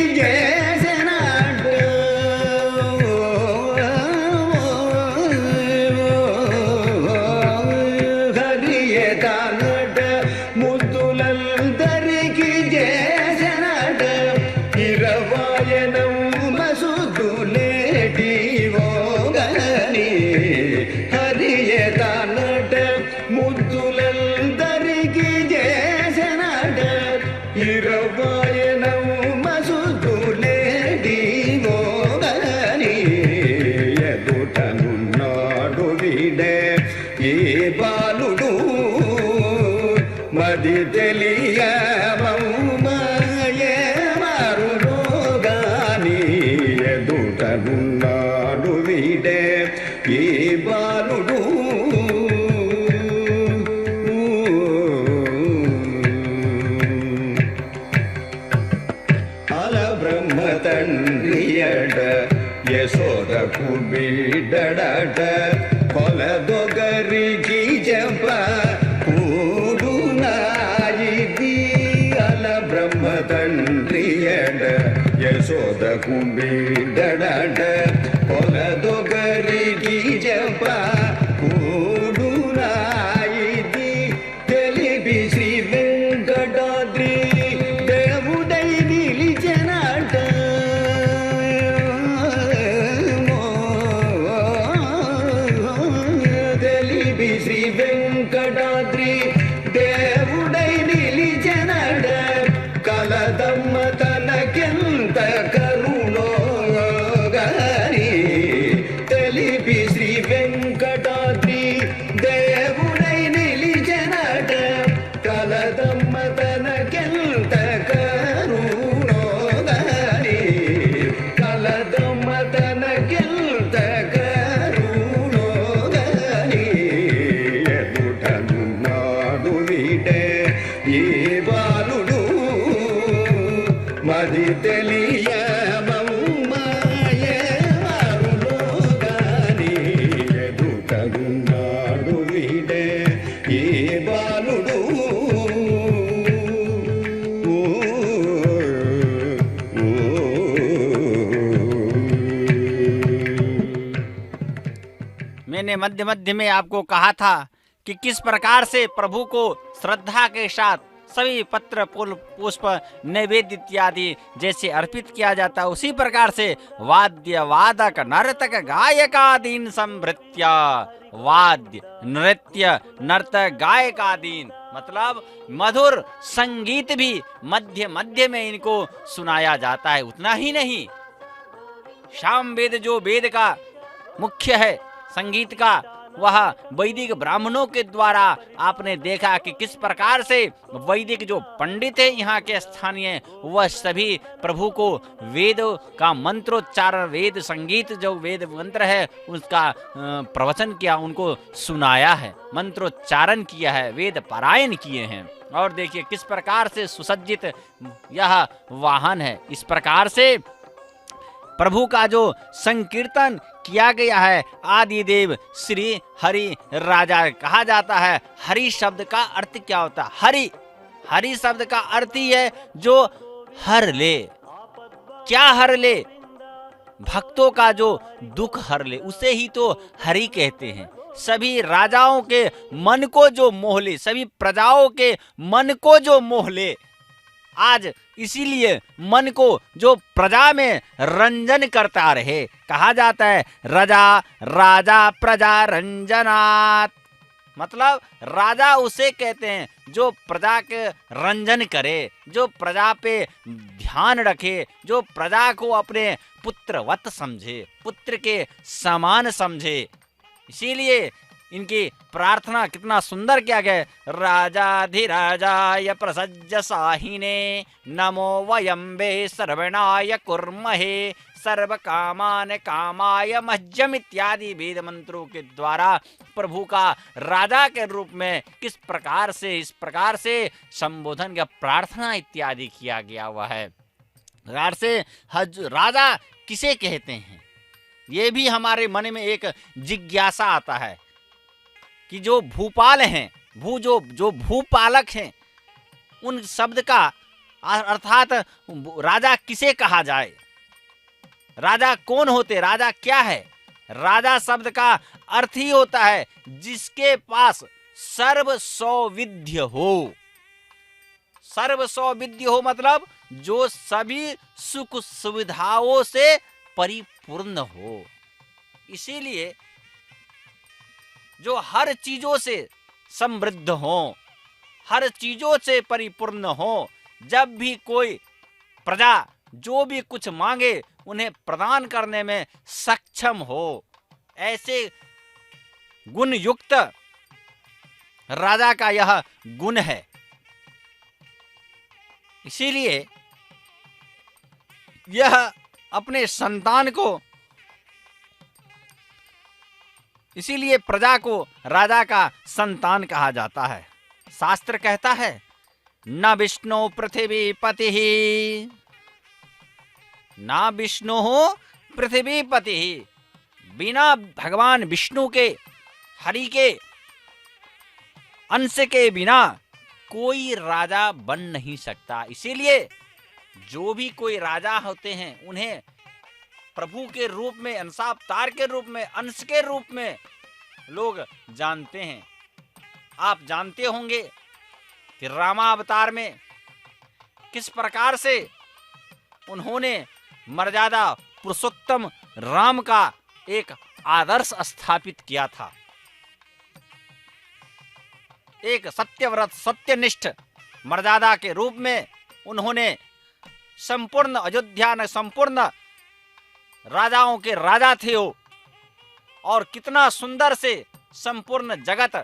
బాలుడు మది తెలియ మరులోగాని ఎదుటనున్నాడు వీడే ఈ బాలుడు అల బ్రహ్మ తండ్రియడ యశోదకు బిడ్డడట కొలదొగరికి జప కూడునాయిది అల బ్రహ్మ తండ్రియడ యశోదకు బిడ్డడట కొలదొగరికి జప కూడునాయిది తెలిపి శ్రీ వెంకటాద్రి దేవుడై నిలిచెనట శ్రీ వెంకటాద్రి దేవుడై నిలిచెనట కలదమ్మ తనకెంత కరుణో గాని తెలిపి శ్రీ వెంకటాద్రి దేవుడై నిలిచెనట కలదమ్మ తనకెంత కరుణో గాని కలదమ్మ తనకెంత ఈ బాలుడు మది తెలియ మరులోగాని ఎదుటనున్నాడు వీడే ఈ బాలుడు मैंने मध्य मध्य में आपको कहा था कि किस प्रकार से प्रभु को श्रद्धा के साथ सभी पत्र पुष्प नैवेद्य इत्यादि जैसे अर्पित किया जाता है, उसी प्रकार से वाद्य वादक नर्तक गायकादीन संभृत्य वाद्य नृत्य नर्तक गायकादीन मतलब मधुर संगीत भी मध्य मध्य में इनको सुनाया जाता है। उतना ही नहीं, सामवेद जो वेद का मुख्य है संगीत का, वह वैदिक ब्राह्मणों के द्वारा आपने देखा कि किस प्रकार से वैदिक जो पंडित है यहाँ के स्थानीय, वह सभी प्रभु को वेद का मंत्रोच्चारण, वेद संगीत जो वेद मंत्र है उसका प्रवचन किया, उनको सुनाया है, मंत्रोच्चारण किया है, वेद पारायण किए हैं। और देखिए किस प्रकार से सुसज्जित यह वाहन है। इस प्रकार से प्रभु का जो संकीर्तन किया गया है, आदि देव श्री हरि राजा कहा जाता है। हरि शब्द का अर्थ क्या होता है? हरि, हरि शब्द का अर्थ ही है जो हर ले। क्या हर ले? भक्तों का जो दुख हर ले, उसे ही तो हरि कहते हैं। सभी राजाओं के मन को जो मोह ले, सभी प्रजाओं के मन को जो मोह ले, आज इसीलिए मन को जो प्रजा में रंजन करता रहे, कहा जाता है राजा राजा प्रजा रंजनात्। मतलब राजा उसे कहते हैं जो प्रजा के रंजन करे, जो प्रजा पे ध्यान रखे, जो प्रजा को अपने पुत्रवत समझे, पुत्र के समान समझे। इसीलिए इनकी प्रार्थना कितना सुंदर किया गया। राजाधिराजाय प्रसज्य साहिने नमो वयम्बे सर्वणाय कुर्महे सर्व कामान कामाय मह्यम इत्यादि वेद मंत्रों के द्वारा प्रभु का राजा के रूप में किस प्रकार से, इस प्रकार से संबोधन का प्रार्थना इत्यादि किया गया हुआ है। प्रकार से राजा किसे कहते हैं, ये भी हमारे मन में एक जिज्ञासा आता है कि जो भूपाल हैं, जो भूपालक हैं, उन शब्द का अर्थात राजा किसे कहा जाए, राजा कौन होते, राजा क्या है? राजा शब्द का अर्थ ही होता है जिसके पास सर्व सौविध्य हो। सर्व सौविध्य हो मतलब जो सभी सुख सुविधाओं से परिपूर्ण हो। इसीलिए जो हर चीजों से समृद्ध हो, हर चीजों से परिपूर्ण हो, जब भी कोई प्रजा जो भी कुछ मांगे उन्हें प्रदान करने में सक्षम हो, ऐसे गुण युक्त राजा का यह गुण है। इसीलिए यह अपने संतान को, इसीलिए प्रजा को राजा का संतान कहा जाता है। शास्त्र कहता है न विष्णु पृथ्वी पति, न विष्णु पृथ्वी पति। बिना भगवान विष्णु के, हरि के अंश के बिना कोई राजा बन नहीं सकता। इसीलिए जो भी कोई राजा होते हैं उन्हें प्रभु के रूप में, अंशावतार के रूप में, अंश के रूप में लोग जानते हैं। आप जानते होंगे कि रामावतार में किस प्रकार से उन्होंने मर्यादा पुरुषोत्तम राम का एक आदर्श स्थापित किया था। एक सत्यव्रत, सत्यनिष्ठ मर्यादा के रूप में उन्होंने संपूर्ण अयोध्या में संपूर्ण राजाओं के राजा थे वो, और कितना सुंदर से संपूर्ण जगत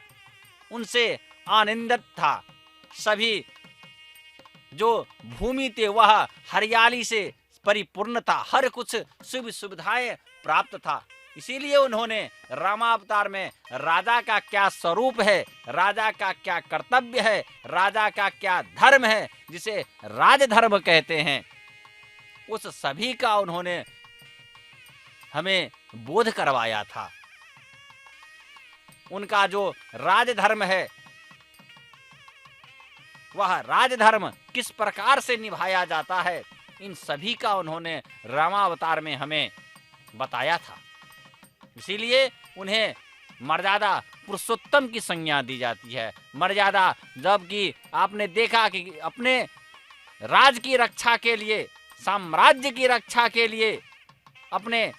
उनसे आनंदित था। सभी जो भूमि थे वह हरियाली से परिपूर्ण था, हर कुछ सुख सुविधाएं प्राप्त था। इसीलिए उन्होंने रामावतार में राजा का क्या स्वरूप है, राजा का क्या कर्तव्य है, राजा का क्या धर्म है, जिसे राजधर्म कहते हैं, उस सभी का उन्होंने हमें बोध करवाया था। उनका जो राजधर्म है, वह राजधर्म किस प्रकार से निभाया जाता है, इन सभी का उन्होंने रामावतार में हमें बताया था। इसीलिए उन्हें मर्यादा पुरुषोत्तम की संज्ञा दी जाती है। मर्यादा, जबकि आपने देखा कि अपने राज की रक्षा के लिए, साम्राज्य की रक्षा के लिए, अपने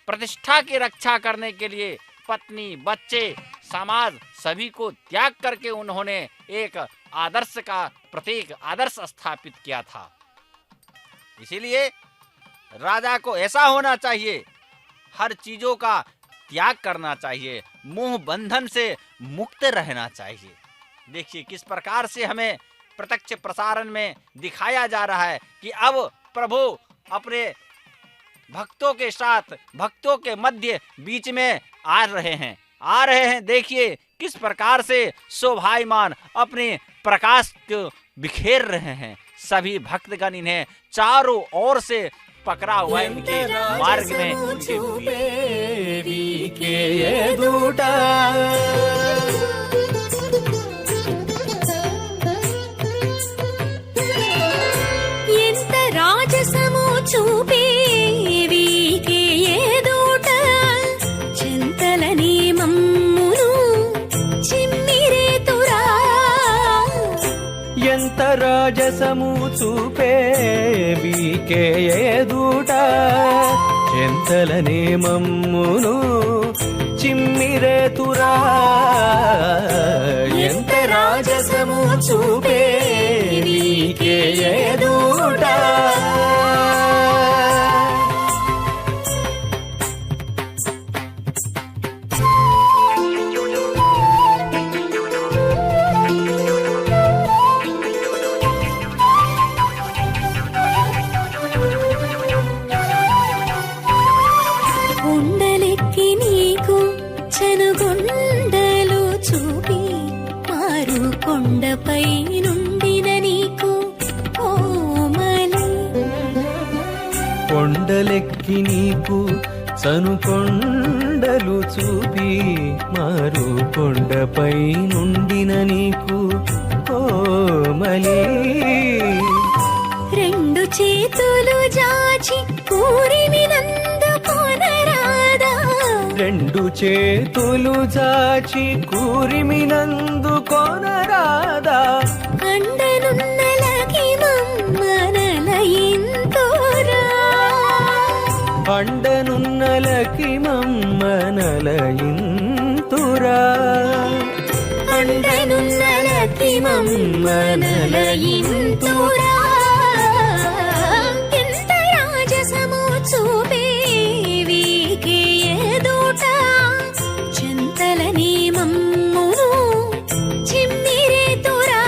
प्रतिष्ठा की रक्षा करने के लिए पत्नी, बच्चे, समाज सभी को त्याग करके उन्होंने एक आदर्श का प्रतीक, आदर्श स्थापित किया था। इसीलिए राजा को ऐसा होना चाहिए, हर चीजों का त्याग करना चाहिए, मोह बंधन से मुक्त रहना चाहिए। देखिए किस प्रकार से हमें प्रत्यक्ष प्रसारण में दिखाया जा रहा है कि अब प्रभु अपने भक्तों के साथ, भक्तों के मध्य बीच में आ रहे हैं। देखिए किस प्रकार से शोभायमान अपने प्रकाश को बिखेर रहे हैं। सभी भक्तगण इन्हें चारों ओर से पकड़ा हुआ है, इनके मार्ग में ఎంత రాజసము చూపేవికే ఏదోట చింతలని మమ్మును చిమ్మిరేతురా ఎంత రాజసము చూపేవికే ఏదూట చెంతలనే మమ్మును చిమ్మిరేతురా ఎంత రాజసము చూపేవికే ఏదూట కొండలెక్కి నీకు చనుగొండలు చూపి మారు కొండపై నుండిన నీకు కోమలి కొండలెక్కి నీకు చనుకొండలు చూపి మారు కొండపై నుండిన నీకు కోమలి రెండు చేతులు జాచి కూరిమినందుకొనరాదా రెండు చేతులు చాచి కూరిమినందుకొనరాదా అండనున్నలకి మమ్మనలయింతురా అండనున్నలకి మమ్మనలయింతురా అండనున్నలకి మమ్మనలయింతురా ఎంత రాజసము చూపేవికే ఏదోట చింతలని మమ్మును చిమ్మిరేతురా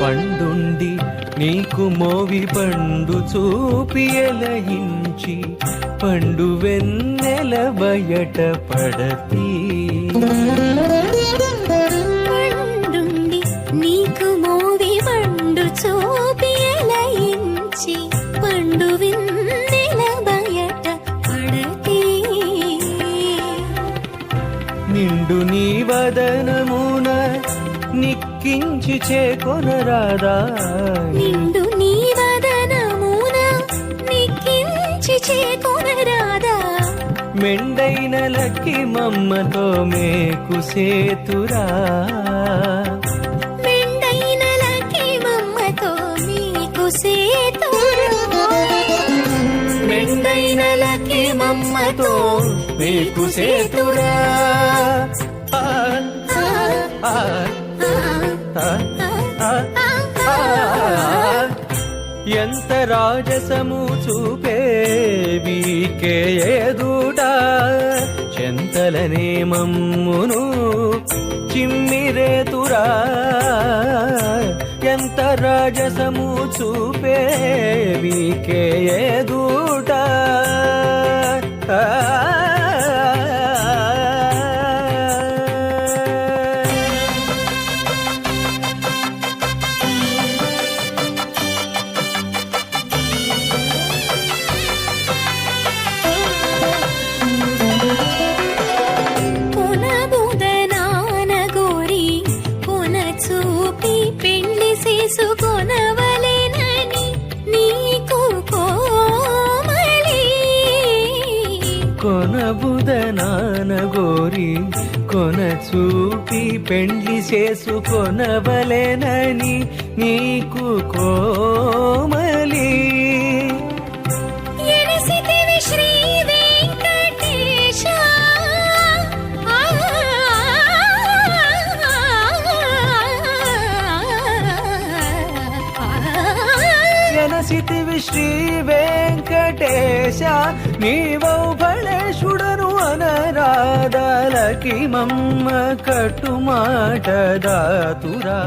పండుండి నీకు మోవి పండు చూపి ఎలయించి పండు వెన్నెల బయట పడతీ పండుండి నీకు మోవి పండు చూపి ఎలయించి పండు విన్నెల బయట పడతి నిండు నీ వదనమున నిక్కించి చేకొనరాదా నిండు నీ వదనమున నిక్కించి చేకొనరాదా మెండైన లక్కి మమ్మతో మేకు సేతురా మెండైనలకి మమ్మతో మీకు సేతురా మెండైనలకి మమ్మతో మేకు సేతురా ఆ, ఆ, ఆ, ఆ, ఆ. ఎంత రాజసము చూపేవికే ఏదూట చెంతలనే మమ్మును చిమ్మిరేతురా ఎంత రాజసము చూపేవికే ఏదూట కొనబుదనాన గోరి కొన చూపి పెళ్లి చేసుకొనవలెనని నీకు కోమలి కొనబుదనాన గోరి కొన చూపి పెండ్లి చేసుకొనవలెనని నీకు కోమలి ఎనసితివి శ్రీ వెంకటేశ ఎనసితివి శ్రీ వెంకటేశ నీవౌ ఫళేశుడను అనరాదాలకి మమ్మ కట్టుమాట దాతురా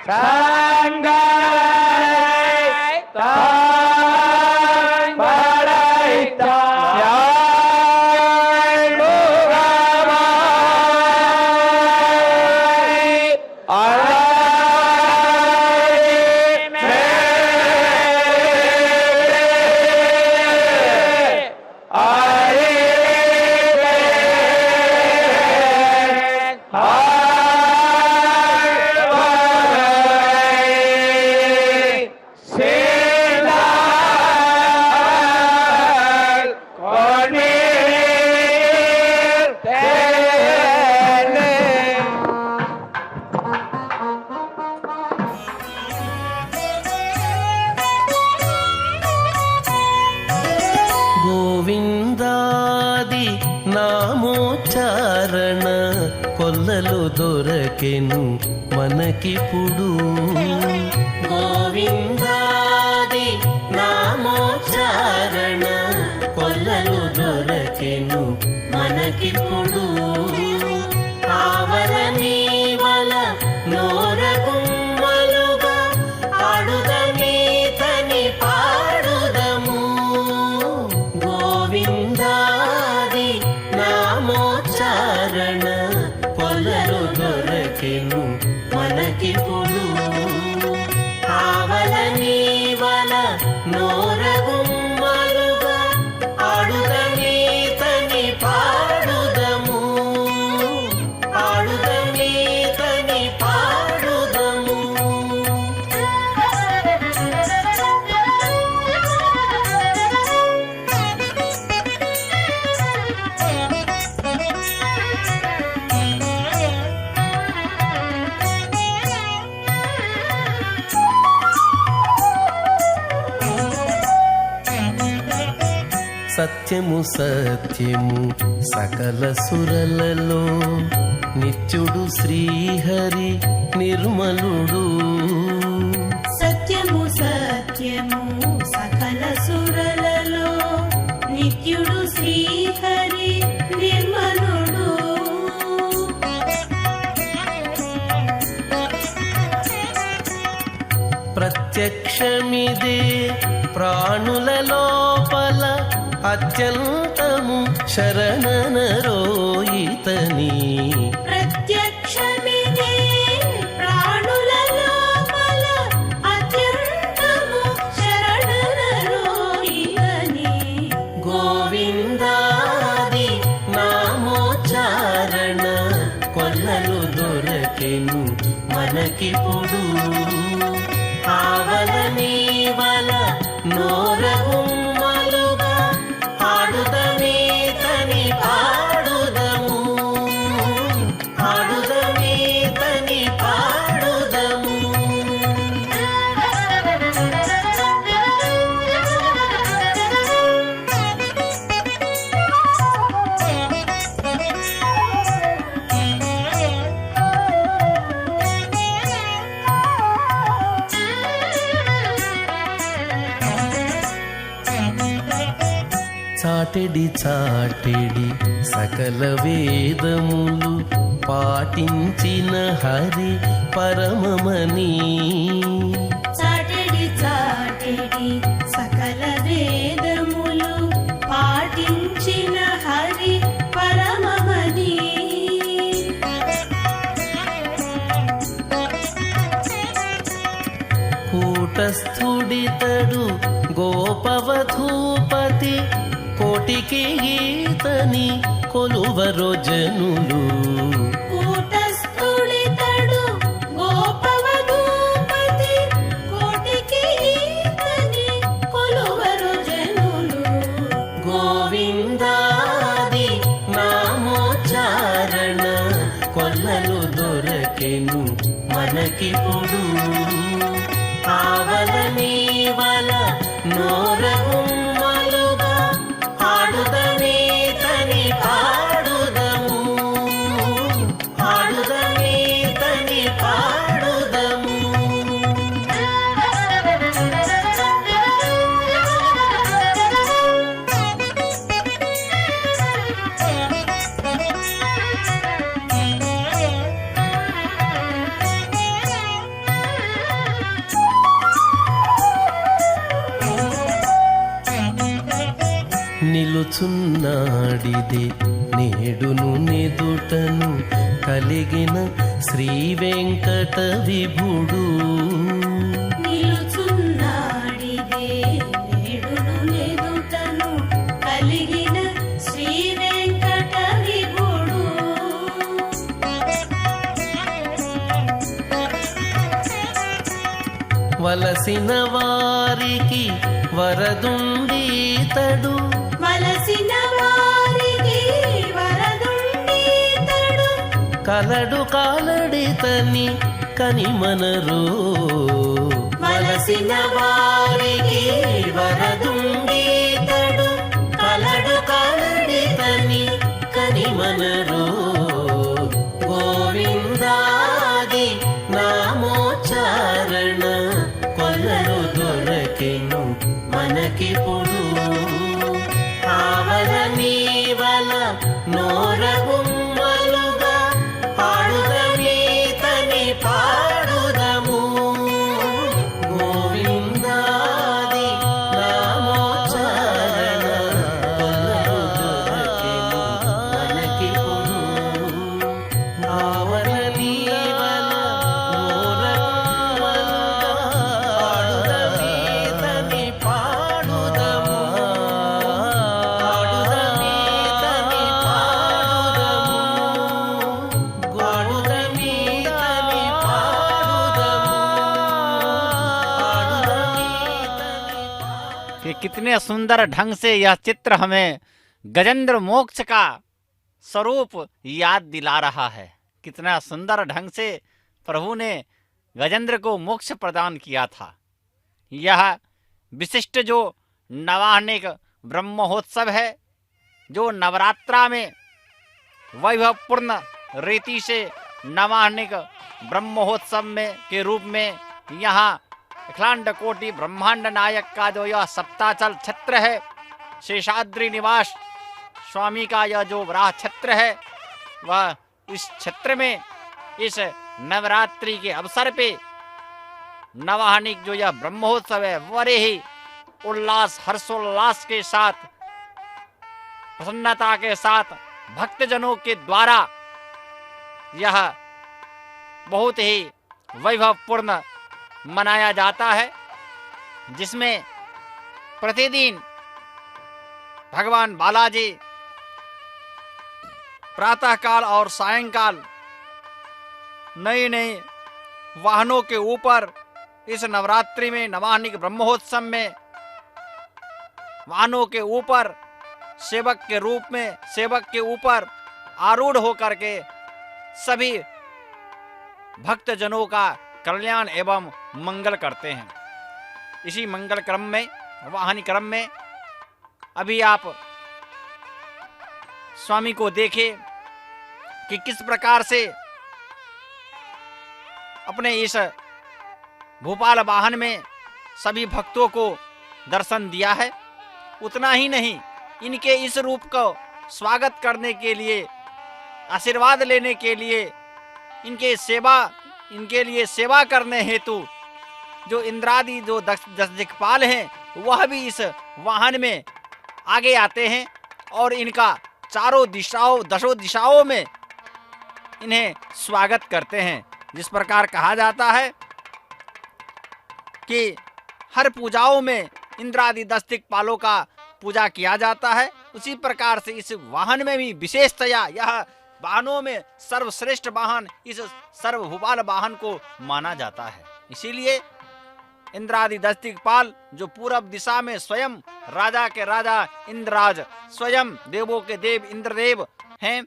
Sanggai గోవిందాది నామోచ్చారణ కొల్లలు దొరకెను మనకిప్పుడు. గోవిందాది నామోచ్చారణ కొల్లలు దొరకెను మనకిప్పుడు. ఆవల నీవల నోరగుమ్మలుగా ఆడుదమీతని పాడుదము. గోవిందాది నామోచ్చారణ కొల్లలు దొరకెను మనకిప్పుడు. ఆవల నీవల నోరగుమ్మలుగా ఆడుదమీతని పాడుదము. ఆడుదమీతని పాడుదము. సత్యము సత్యము సకల సురలలో నిత్యుడు శ్రీహరి నిర్మలుడు. సత్యము సత్యము సకల సురలలో నిత్యుడు శ్రీహరి నిర్మలుడు. ప్రత్యక్షమిదే ప్రాణుల లోపల అత్యంతము శరణనరోయితని. ప్రత్యక్షమిదే ప్రాణుల లోపల అత్యంతము శరణనరోయితని. గోవిందాది నామోచ్చారణ కొల్లలు దొరకెను మనకిప్పుడు. ఆవల నీవల నోరగుమ్మలుగా ఆడుదమీతని పాడుదము. ఆడుదమీతని పాడుదము. చాటెడి చాటెడి సకల వేదములు పాటించిన హరి పరమమని. చాటెడి చాటెడి సకల వేదములు పాటించిన హరి పరమమని. కూటస్థుడితడు గోపవధూపతి కోటికి ఈతని కొలువరో జనులు. కూటస్థుడితడు గోపవధూపతి కోటికి ఈతని కొలువరు జనులు. గోవిందాది నామోచ్చారణ కొల్లలు దొరకెను మనకిప్పుడు. ఆవల నీవల నోరగుమ్మలుగా ఆడుదమీతని పాడుదము. ఆడుదమీతని పాడుదము. నిలుచున్నాడిది నేడును నెదుటను కలిగిన శ్రీ వెంకట విభుడు. నిలుచున్నాడిదే నేడును నెదుటను కలిగిన శ్రీ వెంకట విభుడు. వలసిన వారికి వరదుండీతడు. వలసిన వారికి వరదుండీతడు. కలడు కాలడితని కనిమనరు. వలసిన వారికి వరదుండీతడు. కలడు कितने सुंदर ढंग से यह चित्र हमें गजेंद्र मोक्ष का स्वरूप याद दिला रहा है। कितना सुंदर ढंग से प्रभु ने गजेंद्र को मोक्ष प्रदान किया था। यह विशिष्ट जो नवाहनिक ब्रह्मोत्सव है, जो नवरात्रा में वैभवपूर्ण रीति से नवाहनिक ब्रह्मोत्सव में के रूप में यहाँ अखिलांड कोटि ब्रह्मांड नायक का जो यह सप्ताचल क्षेत्र है, शेषाद्रि निवास स्वामी का यह जो वराह क्षेत्र है, वह इस क्षेत्र में इस नवरात्रि के अवसर पे नवाहनिक जो यह ब्रह्मोत्सव है, बड़े ही उल्लास हर्षोल्लास के साथ, प्रसन्नता के साथ भक्तजनों के द्वारा यह बहुत ही वैभवपूर्ण मनाया जाता है, जिसमें प्रतिदिन भगवान बालाजी प्रातःकाल और सायंकाल नए नए वाहनों के ऊपर इस नवरात्रि में नवाहनिक ब्रह्मोत्सव में वाहनों के ऊपर सेवक के रूप में सेवक के ऊपर आरूढ़ होकर के सभी भक्तजनों का कल्याण एवं मंगल करते हैं। इसी मंगल क्रम में, वाहनी क्रम में अभी आप स्वामी को देखें कि किस प्रकार से अपने इस भूपाल वाहन में सभी भक्तों को दर्शन दिया है। उतना ही नहीं, इनके इस रूप को स्वागत करने के लिए, आशीर्वाद लेने के लिए, इनके लिए सेवा करने हेतु जो इंद्रादि जो दस दिक्पाल हैं, वह भी इस वाहन में आगे आते हैं और इनका दशों दिशाओं में इन्हें स्वागत करते हैं। जिस प्रकार कहा जाता है कि हर पूजाओं में इंद्रादि 10 दिक्पालों का पूजा किया जाता है, उसी प्रकार से इस वाहन में भी विशेषतया यह वाहनों में सर्वश्रेष्ठ वाहन इस सर्वभूपाल वाहन को माना जाता है। इसीलिए इंद्रादि 10 दिक्पाल जो पूरब दिशा में स्वयं राजा के राजा इंद्रराज, स्वयं देवों के देव इंद्रदेव हैं।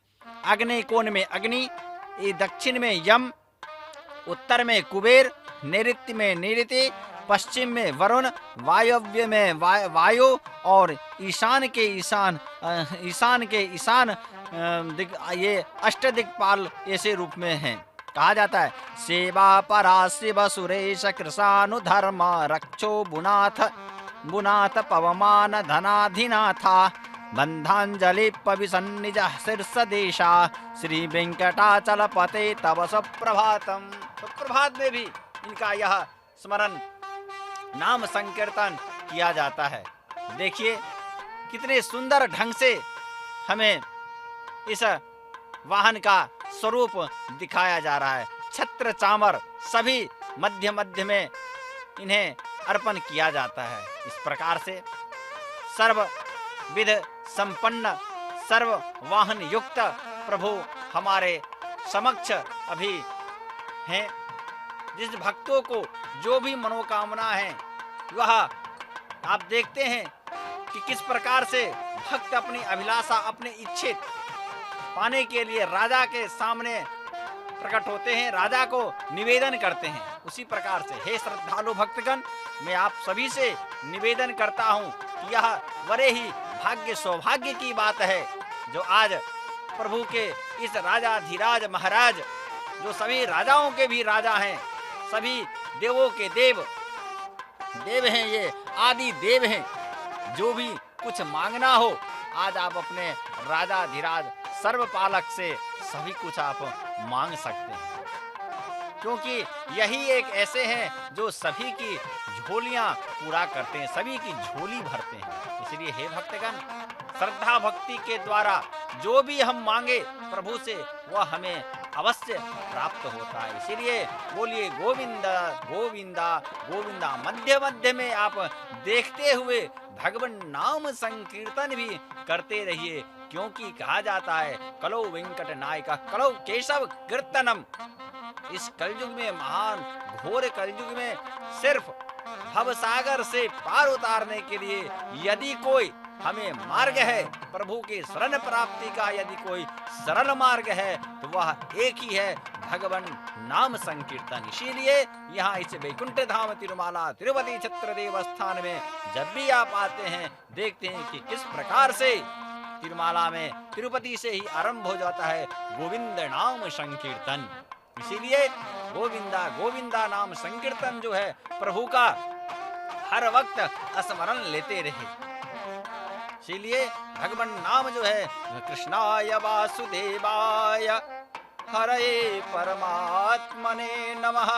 आग्नेय कोण में अग्नि, दक्षिण में यम, उत्तर में कुबेर, नैऋत्य में नैऋत्य, पश्चिम में वरुण, वायव्य में वायु और ईशान के ईशान ये अष्ट दिक्पाल ऐसे रूप में हैं। कहा जाता है सेवा परा शिव सुरेश कृषानुधर्म रक्षो बुनाथ पवमान धनाधिनाथा बंधांजलि पविसन्निज शीर्ष देशा श्री वेंकटाचल पते तव सुप्रभातम। सुप्रभात में भी इनका यह स्मरण नाम संकीर्तन किया जाता है। देखिए कितने सुंदर ढंग से हमें इस वाहन का स्वरूप दिखाया जा रहा है। छत्र चामर सभी मध्य मध्य में इन्हें अर्पण किया जाता है। इस प्रकार से सर्वविध संपन्न सर्व वाहन युक्त प्रभु हमारे समक्ष अभी हैं। जिस भक्तों को जो भी मनोकामना है, वह आप देखते हैं कि किस प्रकार से भक्त अपनी अभिलाषा, अपने इच्छित पाने के लिए राजा के सामने प्रकट होते हैं, राजा को निवेदन करते हैं। उसी प्रकार से हे श्रद्धालु भक्तगण, मैं आप सभी से निवेदन करता हूँ कि यह बड़े ही भाग्य सौभाग्य की बात है जो आज प्रभु के इस राजाधिराज महाराज, जो सभी राजाओं के भी राजा हैं, सभी देवों के देव हैं, ये आदि देव हैं। जो भी कुछ मांगना हो, आज आप अपने राजाधिराज सर्वपालक से सभी कुछ आप मांग सकते हैं, क्योंकि यही एक ऐसे हैं जो सभी की झोलियां पूरा करते हैं, सभी की झोली भरते हैं। इसलिए हे भक्तगण, श्रद्धा भक्ति के द्वारा जो भी हम मांगे प्रभु से, वह हमें अवश्य प्राप्त होता है। इसीलिए बोलिए गोविंदा गोविंदा गोविंदा। मध्य मध्य में आप देखते हुए भगवान नाम संकीर्तन भी करते रहिए, क्योंकि कहा जाता है कलो वेंकट नायक कलो केशव कीर्तनम। इस कलयुग में, महान घोर कलयुग में, सिर्फ भव सागर से पार उतारने के लिए यदि कोई हमें मार्ग है, प्रभु के शरण प्राप्ति का यदि कोई सरल मार्ग है तो वह एक ही है, भगवान नाम संकीर्तन। इसीलिए यहाँ इस वैकुंठ धाम तिरुमाला तिरुपति छत्र देवस्थान में जब भी आप आते हैं देखते हैं कि किस प्रकार से तिरुमाला में तिरुपति से ही आरंभ हो जाता है गोविंद नाम संकीर्तन। इसीलिए गोविंदा गोविंदा नाम संकीर्तन जो है प्रभु का हर वक्त स्मरण लेते रहे। इसीलिए भगवान नाम जो है कृष्णाय वासुदेवाय हरे परमात्मने नमः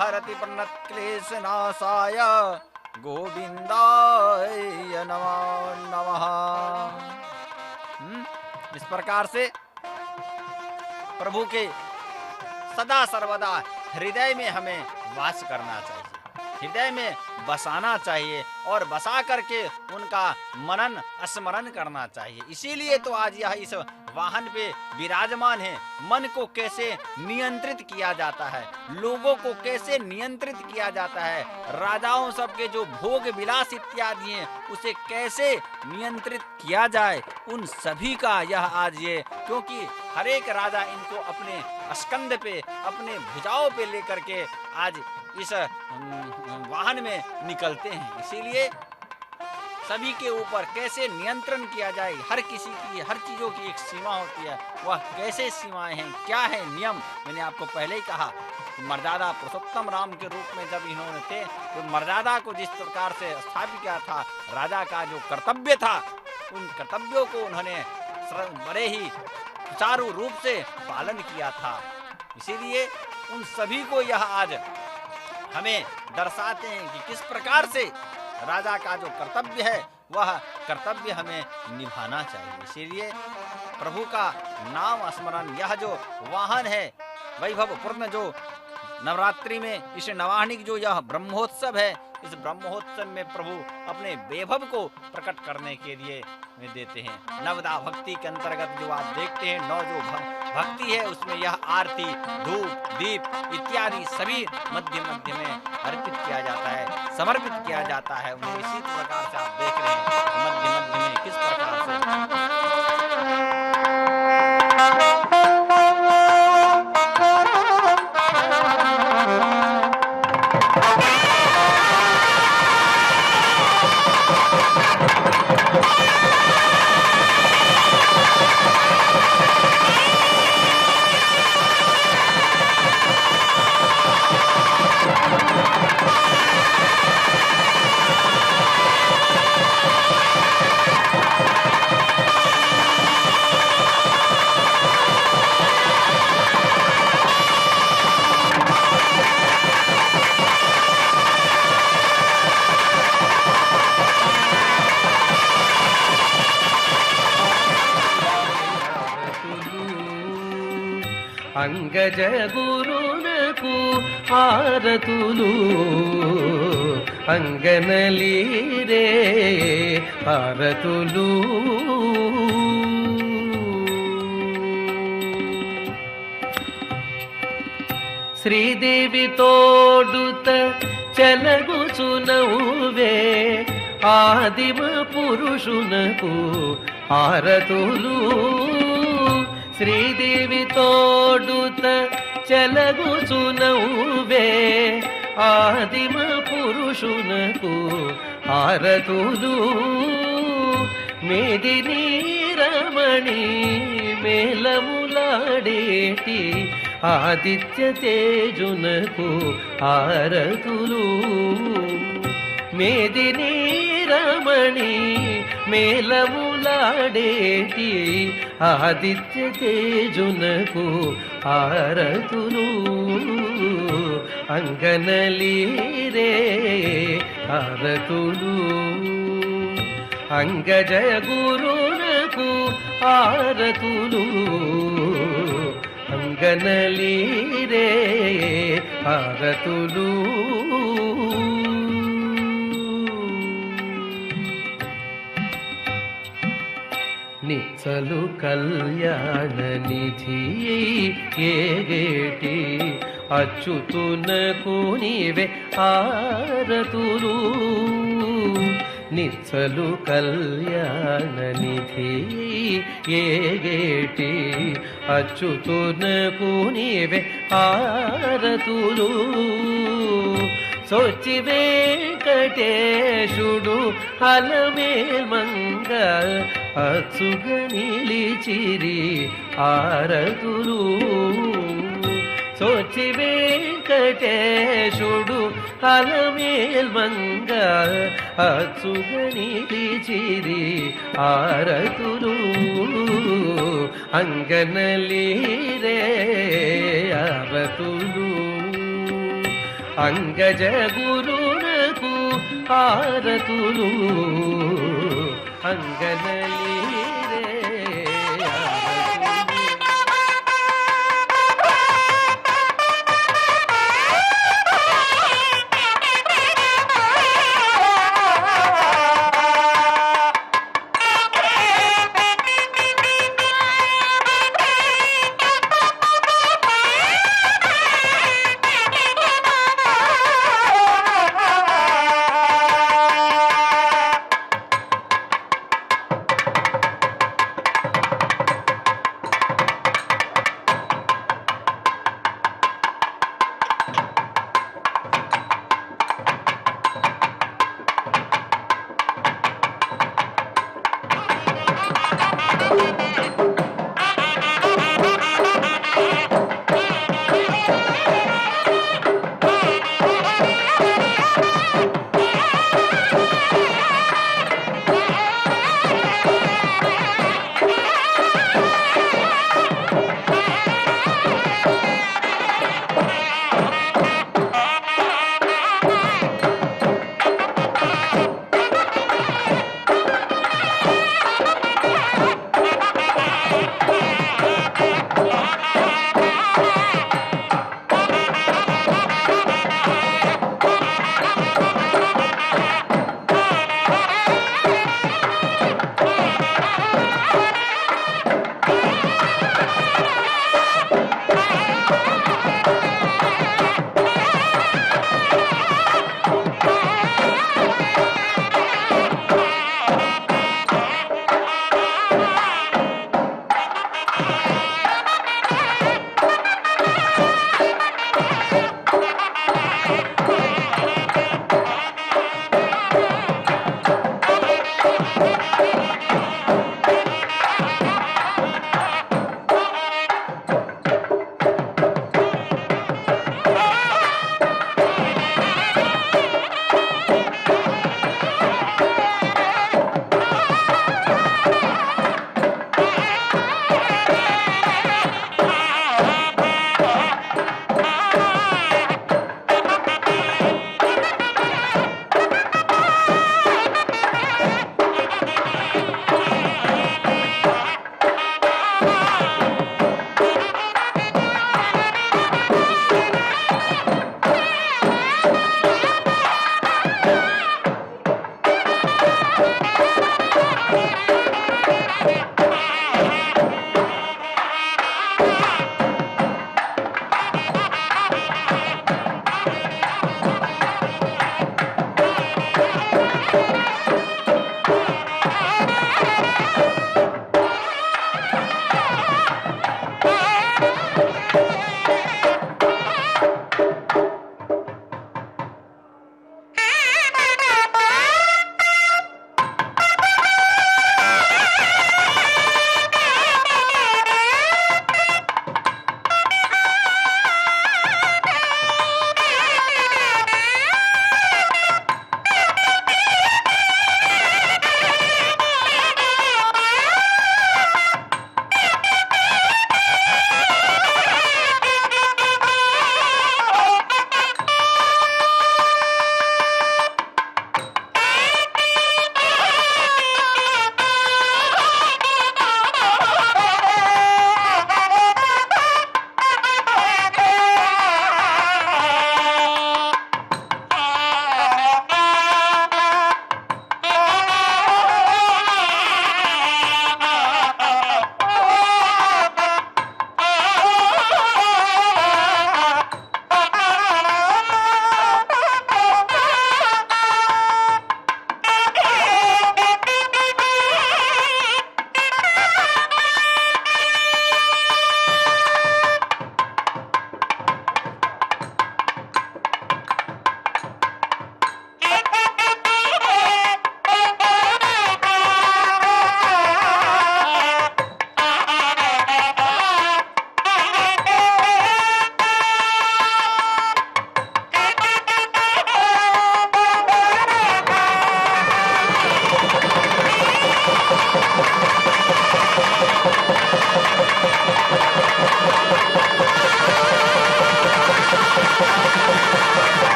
हरति प्रणत क्लेश नाशाय गोविंदाय नमः। इस प्रकार से प्रभु के सदा सर्वदा हृदय में हमें वास करना चाहिए, हृदय में बसाना चाहिए और बसा करके उनका मनन स्मरण करना चाहिए। इसीलिए तो आज यह इस वाहन पे विराजमान है। मन को कैसे नियंत्रित किया जाता है, लोगों को कैसे नियंत्रित किया जाता है, राजाओं सबके जो भोग विलास इत्यादि हैं उसे कैसे नियंत्रित किया जाए, उन सभी का यह आज ये, क्योंकि हर एक राजा इनको अपने स्कंद पे अपने भुजाओं पे लेकर के आज इस वाहन में निकलते हैं। इसीलिए सभी के ऊपर कैसे नियंत्रण किया जाए, हर किसी की हर चीजों की एक सीमा होती है, वह कैसे सीमाएं हैं, क्या है नियम। मैंने आपको पहले ही कहा मर्यादा पुरुषोत्तम राम के रूप में जब इन्होंने थे तो मर्यादा को जिस प्रकार से स्थापित किया था, राजा का जो कर्तव्य था उन कर्तव्यों को उन्होंने बड़े ही सुचारू रूप से पालन किया था। इसीलिए उन सभी को यह आज हमें दर्शाते हैं कि किस प्रकार से राजा का जो कर्तव्य है वह कर्तव्य हमें निभाना चाहिए। इसीलिए प्रभु का नाम स्मरण, यह जो वाहन है वैभवपूर्ण, जो नवरात्रि में इस नवाहनिक जो यह ब्रह्मोत्सव है, इस ब्रह्मोत्सव में प्रभु अपने वैभव को प्रकट करने के लिए देते हैं। नवदा भक्ति के अंतर्गत जो आप देखते हैं, नौ जो भक्ति है उसमें यह आरती, धूप, दीप इत्यादि सभी मध्य मध्य में अर्पित किया जाता है, समर्पित किया जाता है। उन्हें इसी प्रकार से आप देख रहे हैं मध्य मध्य में किस प्रकार से అంగజ గురునకు హారతులు అంగనలీరే హారతులు శ్రీదేవి తోడుత చెలగుచునవువే ఆదిమ పురుషునకు హారతులు శ్రీదేవి తోడుత చెలగుచునవువే ఆదిమ పురుషునకు హారతులు మేదిని రమణి మేలములాడేటి ఆదిత్య తేజునకు హారతులు మేదిని రమణి మేలములాడేటి ఆదిత్య తేజునకు హారతులు అంగనలీరే హారతులు అంగజ గురునకు హారతులు అంగనలీరే హారతులు నిచ్చలు కళ్యాణ నిధి ఏగేటి అచ్యుతునకు నీవే ఆరతులు నిచ్చలు కళ్యాణ నిధి ఏగేటి అచ్యుతునకు నీవే ఆరతులు సోచి వెంకటేశుడు అలమేల్మంగ అచ్చుగ నిలిచిరి ఆరతులు సోచి వెంకటేశుడు అలమేల్మంగ అచ్చుగ నిలిచిరి ఆరతులు అంగనలీరే ఆరతులు అంగజ గురునకు ఆరతులు అంగనలీరే ఆరతులు.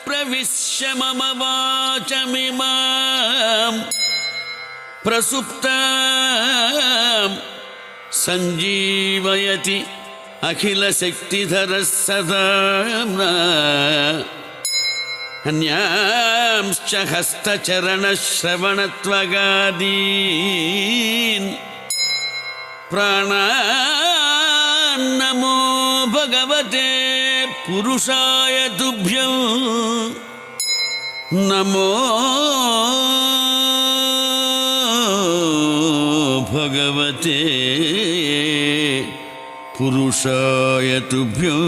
प्रविश्य मम वाचमिमां प्रसुप्तां सञ्जीवयति अखिलशक्तिधरः सदा अन्यांश्च हस्तचरणश्रवणत्वगादीन् प्राणान्नमो भगवते पुरुषाय तुभ्यं नमो भगवते पुरुषाय तुभ्यं